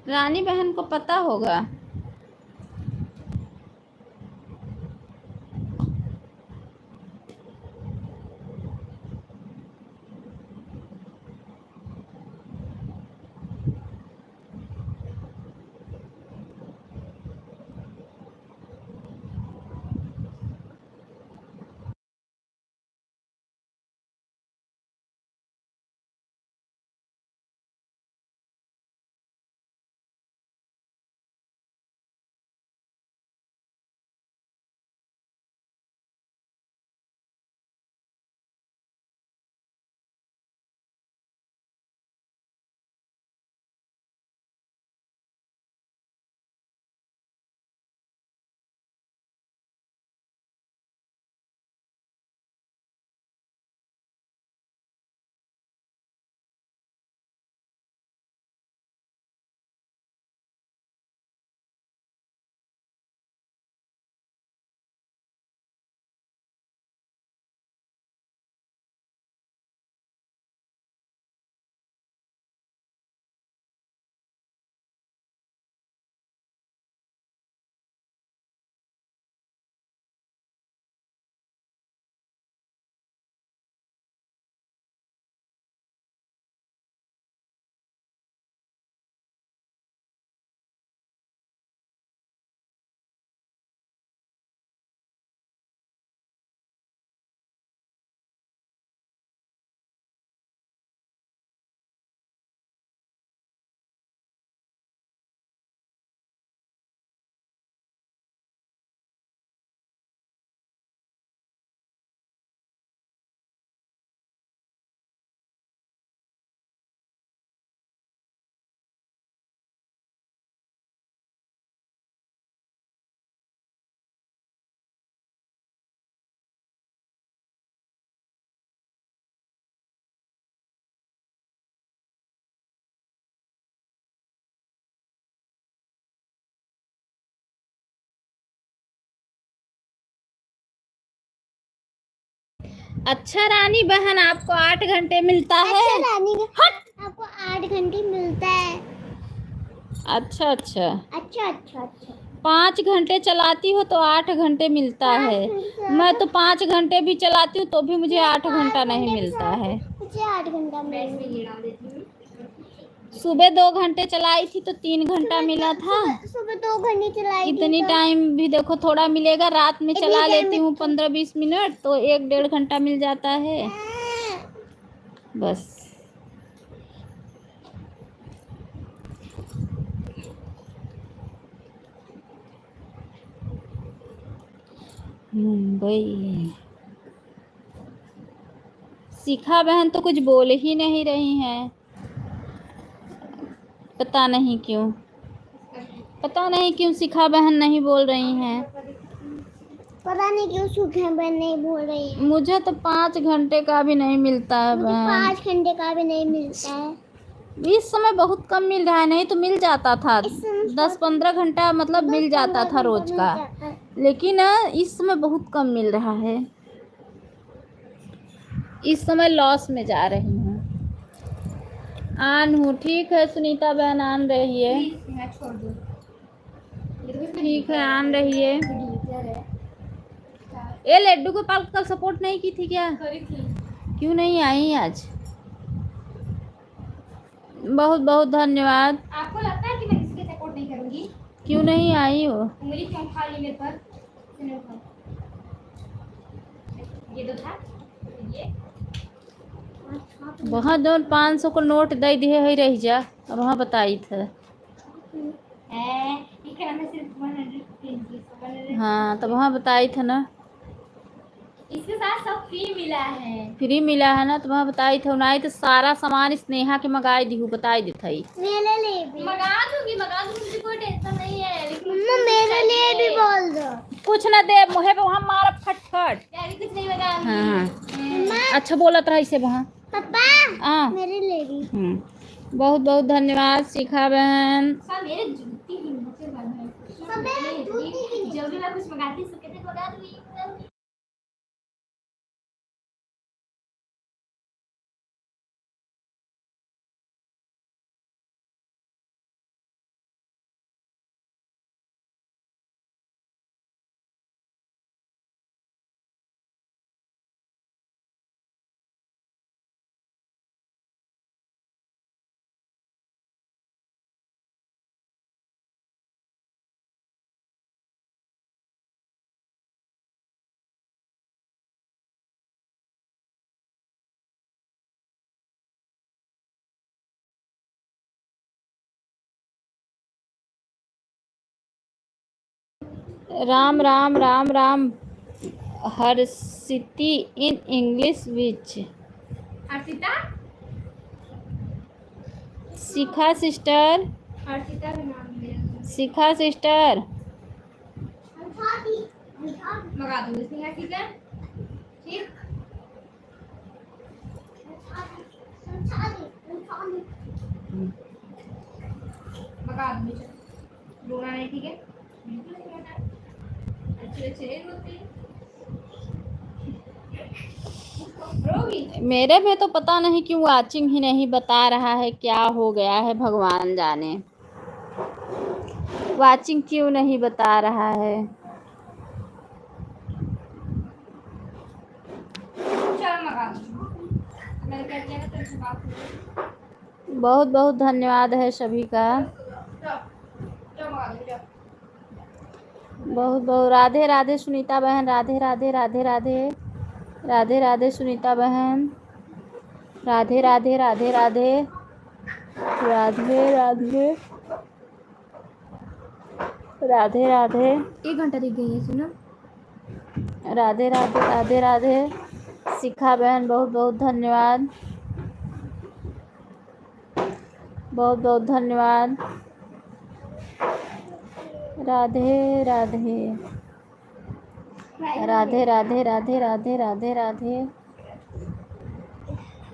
रानी बहन को पता होगा। अच्छा रानी बहन, आपको 8 घंटे मिलता है। अच्छा रानी आपको 8 घंटे मिलता है। अच्छा अच्छा अच्छा अच्छा अच्छा 5 घंटे चलाती हो तो 8 घंटे मिलता है। मैं तो 5 घंटे भी चलाती हूँ तो भी मुझे 8 घंटा नहीं मिलता है। मुझे 8 घंटा मिलता है। सुबह 2 घंटे चलाई थी तो 3 घंटा मिला था। सुबह 2 घंटे चलाई थी इतनी तो टाइम भी देखो थोड़ा मिलेगा। रात में इतनी चला टाइम लेती में हूँ 15-20 मिनट तो 1-1.5 घंटा मिल जाता है बस। मुंबई शिखा बहन तो कुछ बोल ही नहीं रही हैं, पता नहीं क्यों। पता नहीं क्यों शिखा बहन नहीं बोल रही हैं। पता नहीं क्यों सूखे बहन नहीं बोल रही है। मुझे तो 5 घंटे का भी नहीं मिलता है मुझे बहन। 5 घंटे का भी नहीं मिलता है। इस समय बहुत कम मिल रहा है, नहीं तो मिल जाता था। 10-15 घंटा मतलब मिल जाता था रोज का, लेकिन इस समय बहुत कम मिल रहा है। इस समय लॉस में जा रही हूँ। आन हूँ, ठीक है सुनीता बहन, आन रही है। ठीक है, आन रही है। ये लड्डू गोपाल कल सपोर्ट नहीं की थी क्या? क्यों नहीं आई आज? बहुत बहुत धन्यवाद। आपको लगता है कि मैं किसी के सपोर्ट नहीं करूंगी? क्यों नहीं आई हो? उंगली क्यों खा ली मेरे पर? ये तो था ये वहाँ जो 500 को नोट दे दिए है रही जा, वहाँ बताई थे। हाँ तो वहाँ बताई थे ना, इसके साथ सब फ्री मिला है। फ्री मिला है ना, तो वहाँ बताई थे। नहीं तो सारा सामान स्नेहा के मंगाई दी हूँ, बताई दी थी। मेरे लिए भी मंगा दूंगी, मुझे कोई टेंशन नहीं है। लेकिन मेरे लिए भी बोल दो। कुछ न दे मुहे पे, वहाँ मार फटफट। कुछ नहीं मंगा। हाँ अच्छा बोलत रहा इसे वहाँ। पापा मेरे लिए भी बहुत बहुत धन्यवाद शिखा बहन। मेरे जल्दी मैं कुछ मंगाती हूँ, कहते मंगा दूँगी। Ram Ram Ram Ram. Harshiti in English which Archita Shikha sister, Archita का नाम है। शिखा सिस्टर। मंगा दूँगी स्नेहा, ठीक है? ठीक। मंगा दूँगी, चलो। रोना नहीं, ठीक है? बिल्कुल नहीं रोना। अच्छे रोती रोगी। मेरे में तो पता नहीं क्यों वाचिंग ही नहीं बता रहा है, क्या हो गया है भगवान जाने। वाचिंग क्यों नहीं बता रहा है। चल मंगा दूँगी। मैंने कह दिया ना तेरे से बात करूँ। बहुत बहुत धन्यवाद है सभी का। चल मंगा दूँगी, चल। बहुत बहुत राधे राधे सुनीता बहन, राधे राधे राधे राधे राधे राधे सुनीता बहन, राधे राधे राधे राधे राधे राधे राधे राधे। 1 घंटा दिख गई है, सुनो। राधे राधे राधे राधे। शिखा बहन बहुत बहुत धन्यवाद, बहुत बहुत धन्यवाद। राधे राधे राधे राधे राधे राधे राधे राधे।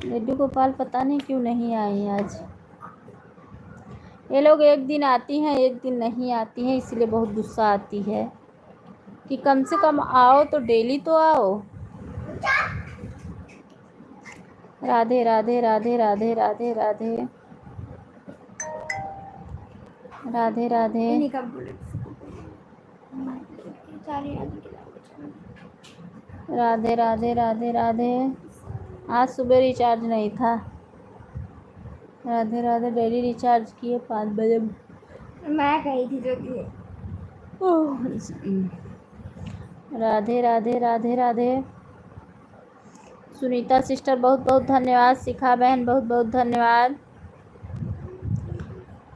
लड्डू गोपाल पता नहीं क्यों नहीं आई आज। ये लोग एक दिन आती हैं एक दिन नहीं आती हैं, इसलिए बहुत गुस्सा आती है कि कम से कम आओ तो डेली तो आओ। राधे राधे राधे राधे राधे राधे राधे राधे इन्हीं का बोले सारी राधे राधे राधे राधे। आज सुबह रिचार्ज नहीं था। राधे राधे। डेली रिचार्ज किए 5 बजे। मैं गई थी जो कि राधे राधे राधे राधे। सुनीता सिस्टर बहुत बहुत धन्यवाद, शिखा बहन बहुत बहुत धन्यवाद,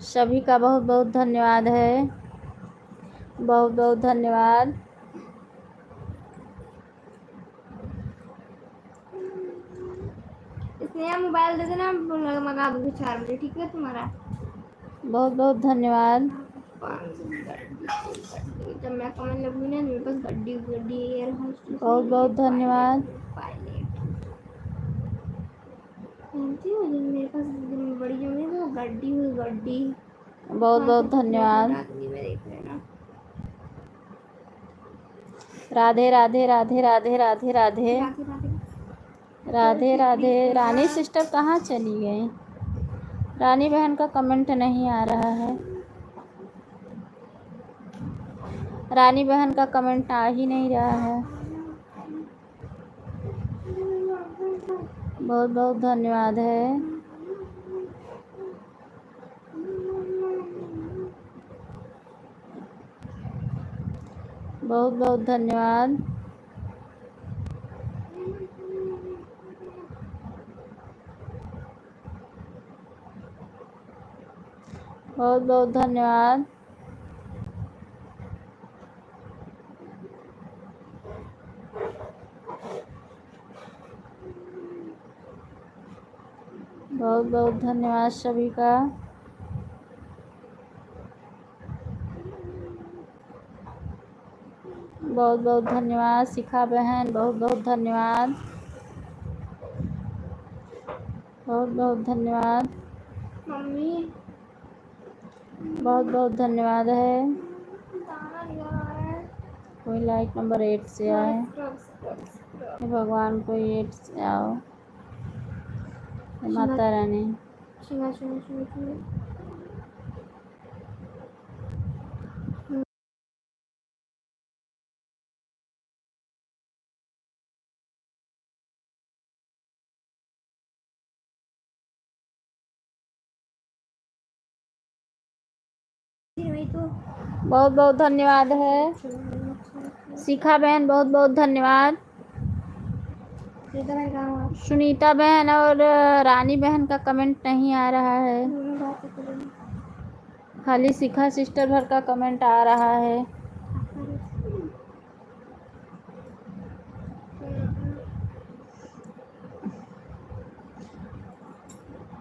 सभी का बहुत बहुत धन्यवाद है, बहुत बहुत धन्यवाद। स्नेहा मोबाइल दे देना, मंगा दूँगी 4 बजे, ठीक है तुम्हारा? बहुत बहुत धन्यवाद। जब मैं कमेंट लगूंगी ना मेरे पास गड्डी गड्डी एयर होस्टेस बहुत बहुत धन्यवाद। जानती हो जब मेरे पास बड़ी जमी है तो गड्डी हुई गड्डी। बहुत बहुत धन्यवाद। मैं देख लेना। राधे राधे राधे राधे राधे राधे राधे राधे। रानी सिस्टर कहाँ चली गई? रानी बहन का कमेंट नहीं आ रहा है। रानी बहन का कमेंट आ ही नहीं रहा है। बहुत बहुत धन्यवाद है। बहुत बहुत धन्यवाद। बहुत बहुत धन्यवाद। बहुत बहुत धन्यवाद सभी का। बहुत बहुत धन्यवाद शिखा बहन, बहुत बहुत धन्यवाद, बहुत बहुत धन्यवाद। मम्मी बहुत बहुत धन्यवाद है। कोई लाइक नंबर 8 से आए। हे भगवान, कोई 8 से आओ। हे माता रानी। बहुत बहुत धन्यवाद है। शिखा बहन बहुत बहुत धन्यवाद। सुनीता बहन और रानी बहन का कमेंट नहीं आ रहा है, खाली शिखा सिस्टर भर का कमेंट आ रहा है।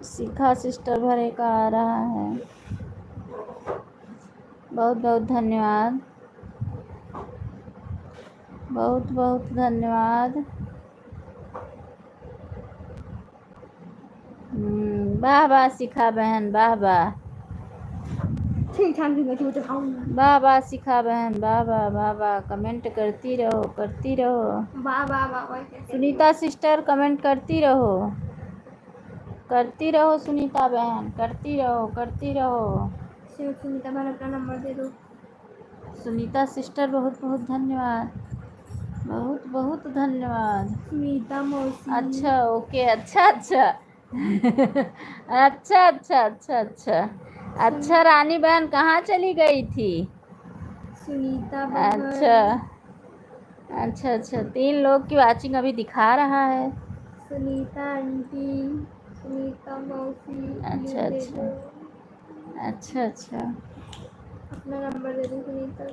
शिखा सिस्टर भर का आ रहा है। बहुत बहुत धन्यवाद, बहुत बहुत धन्यवाद। वाह वाह शिखा बहन, वाह वाह, वाह वाह शिखा बहन, वाह वाह वाह वाह। कमेंट करती रहो, करती रहो। वाह वाह वाह। सुनीता सिस्टर कमेंट करती रहो, करती रहो। सुनीता बहन करती रहो, करती रहो। सुनीता बहन अपना नंबर दे दो। सुनीता सिस्टर बहुत बहुत धन्यवाद, बहुत बहुत धन्यवाद। सुनीता मौसी। अच्छा ओके, अच्छा अच्छा अच्छा अच्छा अच्छा अच्छा अच्छा। रानी बहन कहाँ चली गई थी? सुनीता बहन। अच्छा अच्छा अच्छा, 3 लोग की वाचिंग अभी दिखा रहा है। सुनीता आंटी, सुनीता मौसी। अच्छा अच्छा अच्छा अच्छा। अपना नंबर दे दो सुनीता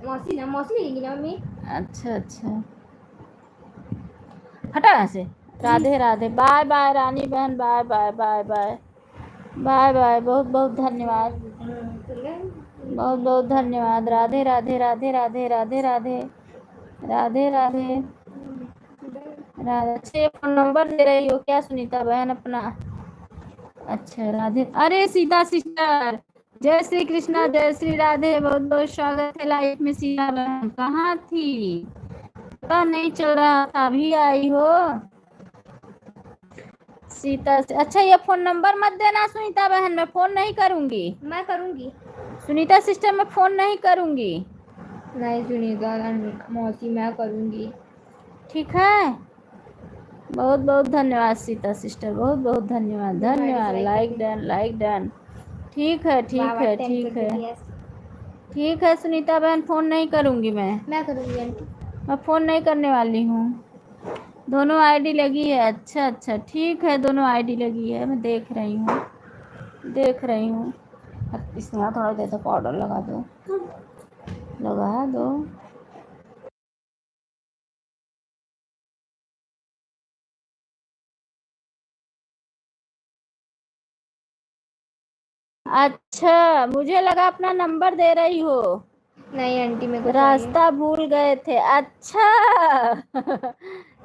मौसी। ना मौसी लेंगी ना मम्मी? अच्छा अच्छा, हटा यहाँ से। राधे राधे, बाय बाय रानी बहन, bye bye bye bye bye bye. बहुत बहुत धन्यवाद, बहुत बहुत धन्यवाद। राधे राधे राधे राधे राधे राधे राधे राधे राधे। अच्छे फोन नंबर दे रही हो क्या सुनीता बहन अपना? अच्छा राधे। अरे सीता सिस्टर, जय श्री कृष्णा, जय श्री राधे। बहुत बहुत स्वागत है लाइफ में। सीता बहन कहाँ थी? पता नहीं चल रहा था, अभी आई हो सीता से। अच्छा ये फोन नंबर मत देना सुनीता बहन, मैं फोन नहीं करूंगी। मैं करूंगी। सुनीता सिस्टर मैं फोन नहीं करूंगी। नहीं सुनीता मौसी मैं करूंगी। ठीक है, बहुत बहुत धन्यवाद सीता सिस्टर, बहुत बहुत धन्यवाद धन्यवाद। Like done, like done. ठीक है ठीक है ठीक है ठीक है। सुनीता बहन फोन नहीं करूंगी मैं करूंगी आंटी। मैं फोन नहीं करने वाली हूँ। दोनों आईडी लगी है? अच्छा अच्छा ठीक है, दोनों आईडी लगी है, मैं देख रही हूँ, देख रही हूँ। इसमें थोड़ा देर तक पाउडर लगा दो, लगा दो। अच्छा मुझे लगा अपना नंबर दे रही हो। नहीं आंटी मेरे को रास्ता भूल गए थे? अच्छा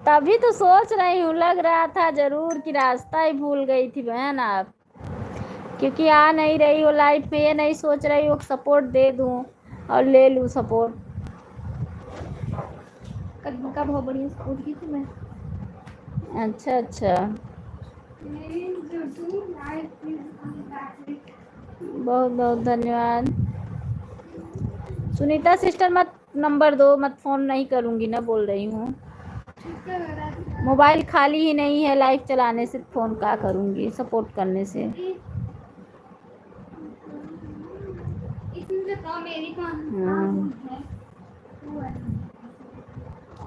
तभी तो सोच रही हूँ, लग रहा था जरूर कि रास्ता ही भूल गई थी बहन आप, क्योंकि आ नहीं रही हो लाइफ में। ये नहीं सोच रही हो सपोर्ट दे दूँ और ले लूँ सपोर्ट। का बहुत बढ़िया सपोर्ट की थी मैं। अच्छा अच्छा, बहुत बहुत धन्यवाद। सुनीता सिस्टर मत नंबर दो, मत फोन नहीं करूँगी ना, बोल रही हूँ। मोबाइल खाली ही नहीं है, लाइव चलाने से फ़ोन क्या करूँगी सपोर्ट करने से।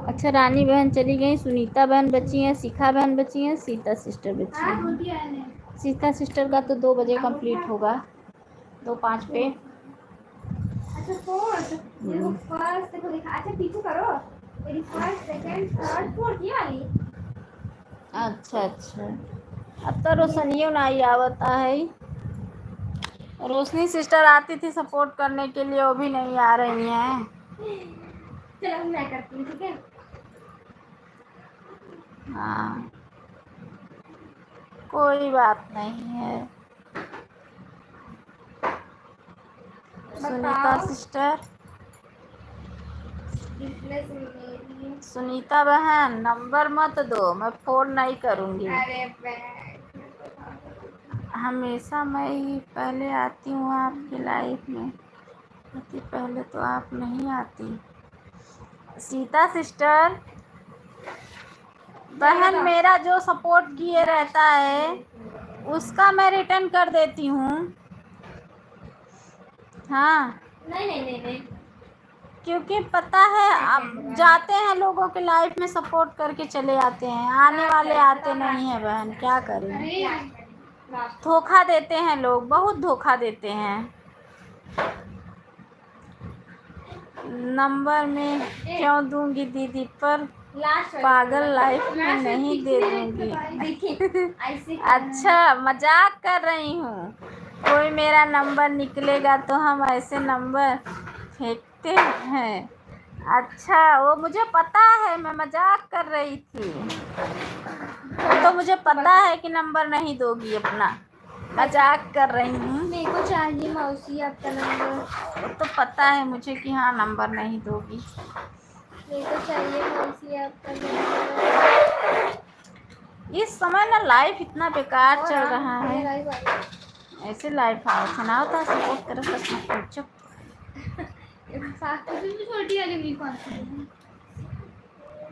अच्छा रानी बहन चली गई, सुनीता बहन बची हैं, शिखा बहन बची हैं, सीता सिस्टर बची हैं। सीता सिस्टर का तो 2 बजे कंप्लीट होगा, 2:05 पे। अच्छा अच्छा, अब तो रोशनियों नहीं आवता है। रोशनी सिस्टर आती थी सपोर्ट करने के लिए, वो भी नहीं आ रही हैं। चलो मैं करती हूँ, ठीक है? हाँ कोई बात नहीं है। सुनीता सिस्टर, रिप्लेस मेरी। सुनीता बहन नंबर मत दो, मैं फ़ोन नहीं करूँगी। अरे बहन, हमेशा मैं ही पहले आती हूँ आपकी लाइफ में, क्योंकि पहले तो आप नहीं आती। सीता सिस्टर बहन, मेरा जो सपोर्ट किए रहता है उसका मैं रिटर्न कर देती हूँ। हाँ, नहीं नहीं नहीं नहीं, क्योंकि पता है अब जाते हैं लोगों के लाइफ में सपोर्ट करके चले आते हैं, आने वाले आते नहीं हैं बहन, क्या करें। अरे धोखा देते हैं लोग, बहुत धोखा देते हैं। नंबर में क्यों दूंगी दीदी, पर लास्ट पागल लाइफ में नहीं दे दूंगी। अच्छा, मजाक कर रही हूँ। कोई मेरा नंबर निकलेगा तो हम ऐसे नंबर फेंकते हैं। अच्छा, वो मुझे पता है, मैं मजाक कर रही थी। तो मुझे पता है कि नंबर नहीं दोगी अपना, मजाक कर रही हूँ। मेरे को चाहिए मौसी आपका नंबर। वो तो पता है मुझे कि हाँ नंबर नहीं दोगी। मेरे को चाहिए मौसी आपका नंबर। इस समय ना लाइफ इतना बेकार चल रहा है। लाइव आ गया। ऐसे लाइफ आओ ना होता सपोर्ट कर सकते। चुप। साथ में छोटी वाली भी कौन सी है?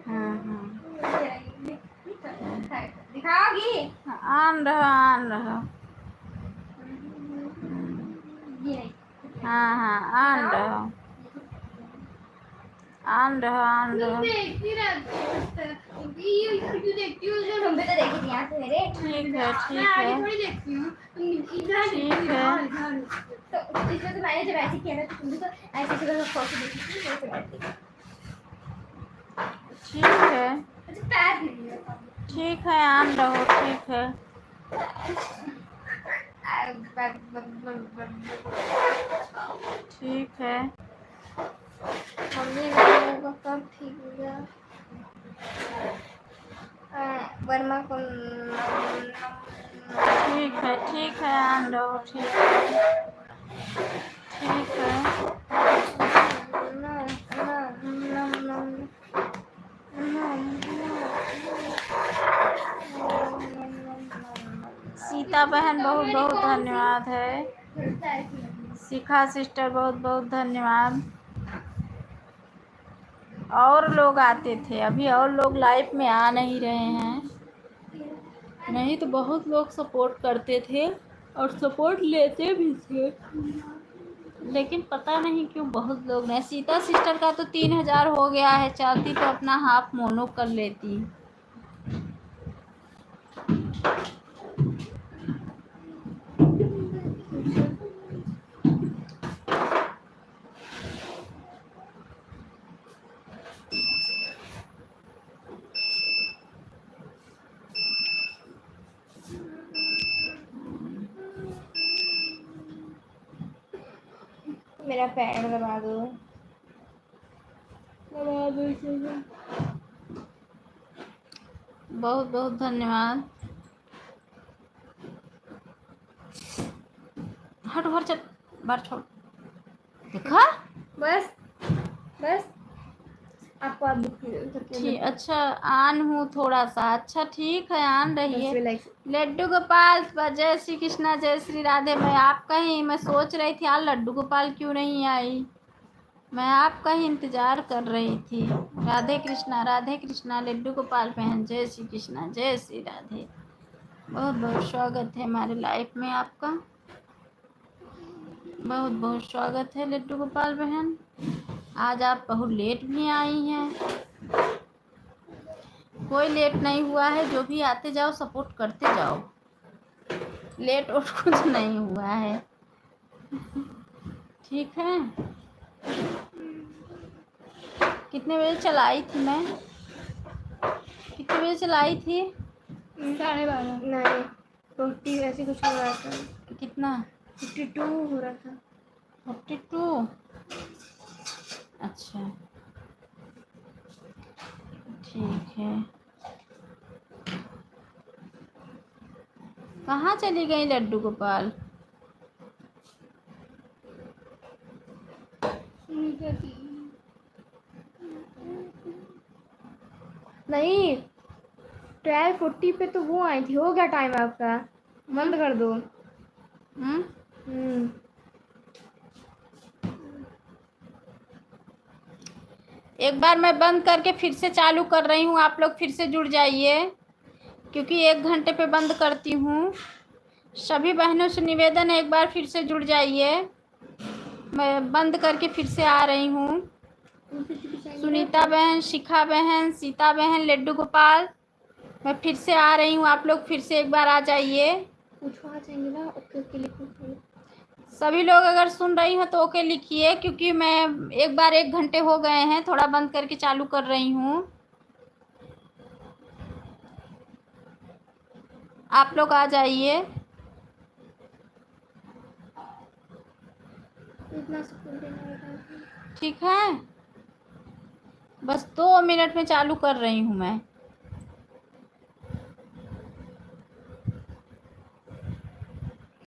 हाँ, दिखाओगी? आन रहो। ये नहीं। हाँ, आन रहो। देखती रहती हूँ। ये क्यों देखती हूँ? जो हम भी तो देखी थी यहाँ से मेरे। ठीक है। मैं आगे थोड़ी देखती हूँ। इधर ठीक है। तो इसमें तो मैंने जब ऐसे किया था तो तुम भी तो ऐसे जगह फोटो देखी थी, वैसे करती थी। ठीक है। अच्छा, पैर नहीं है। ठीक है, आन रहो। ठीक है। ठीक है। मम्मी लोगों का कब ठीक हुआ? वर्मा को ठीक है, आन रहो। ठीक है। सीता बहन बहुत बहुत धन्यवाद है। शिखा सिस्टर बहुत बहुत धन्यवाद। और लोग आते थे, अभी और लोग लाइफ में आ नहीं रहे हैं, नहीं तो बहुत लोग सपोर्ट करते थे और सपोर्ट लेते भी थे, लेकिन पता नहीं क्यों बहुत लोग नहीं। सीता सिस्टर का तो 3000 हो गया है, चाहती तो अपना हाफ मोनो कर लेती। मेरा पैर दबा दो। बहुत बहुत धन्यवाद। हट घर चल, बार छोड़। देखा बस बस आपको आप ठीक। अच्छा, आन हूँ थोड़ा सा। अच्छा ठीक है, आन रही है। लड्डू गोपाल, जय श्री कृष्णा, जय श्री राधे। मैं आपका ही, मैं सोच रही थी यार लड्डू गोपाल क्यों नहीं आई, मैं आपका ही इंतजार कर रही थी। राधे कृष्णा, लड्डू गोपाल बहन, जय श्री कृष्णा, जय श्री राधे। बहुत बहुत स्वागत है हमारे लाइफ में आपका, बहुत बहुत स्वागत है लड्डू गोपाल बहन। आज आप बहुत लेट भी आई हैं। कोई लेट नहीं हुआ है, जो भी आते जाओ सपोर्ट करते जाओ, लेट और कुछ नहीं हुआ है। ठीक है। कितने बजे चलाई थी मैं, कितने बजे चलाई थी? 12:30 नहीं, 50 ऐसे कुछ हो रहा था। कितना? 52 हो रहा था। 42। अच्छा ठीक है। कहाँ चली गई लड्डू गोपाल? नहीं, 12:40 पे तो वो आई थी। हो गया टाइम आपका, बंद कर दो। हम्म। हम्म। एक बार मैं बंद करके फिर से चालू कर रही हूँ, आप लोग फिर से जुड़ जाइए, क्योंकि 1 घंटे पे बंद करती हूँ। सभी बहनों से निवेदन है, एक बार फिर से जुड़ जाइए। मैं बंद करके फिर से आ रही हूँ। सुनीता बहन, शिखा बहन, सीता बहन, लड्डू गोपाल, मैं फिर से आ रही हूँ, आप लोग फिर से एक बार आ जाइए। पूछो आ जाएंगे ना। ओके ओके लिखो। सभी लोग अगर सुन रही हो तो ओके लिखिए, क्योंकि मैं एक बार 1 घंटे हो गए हैं, थोड़ा बंद करके चालू कर रही हूँ। आप लोग आ जाइए। इतना सुकून देने वाला। ठीक है, बस 2 मिनट में चालू कर रही हूँ मैं।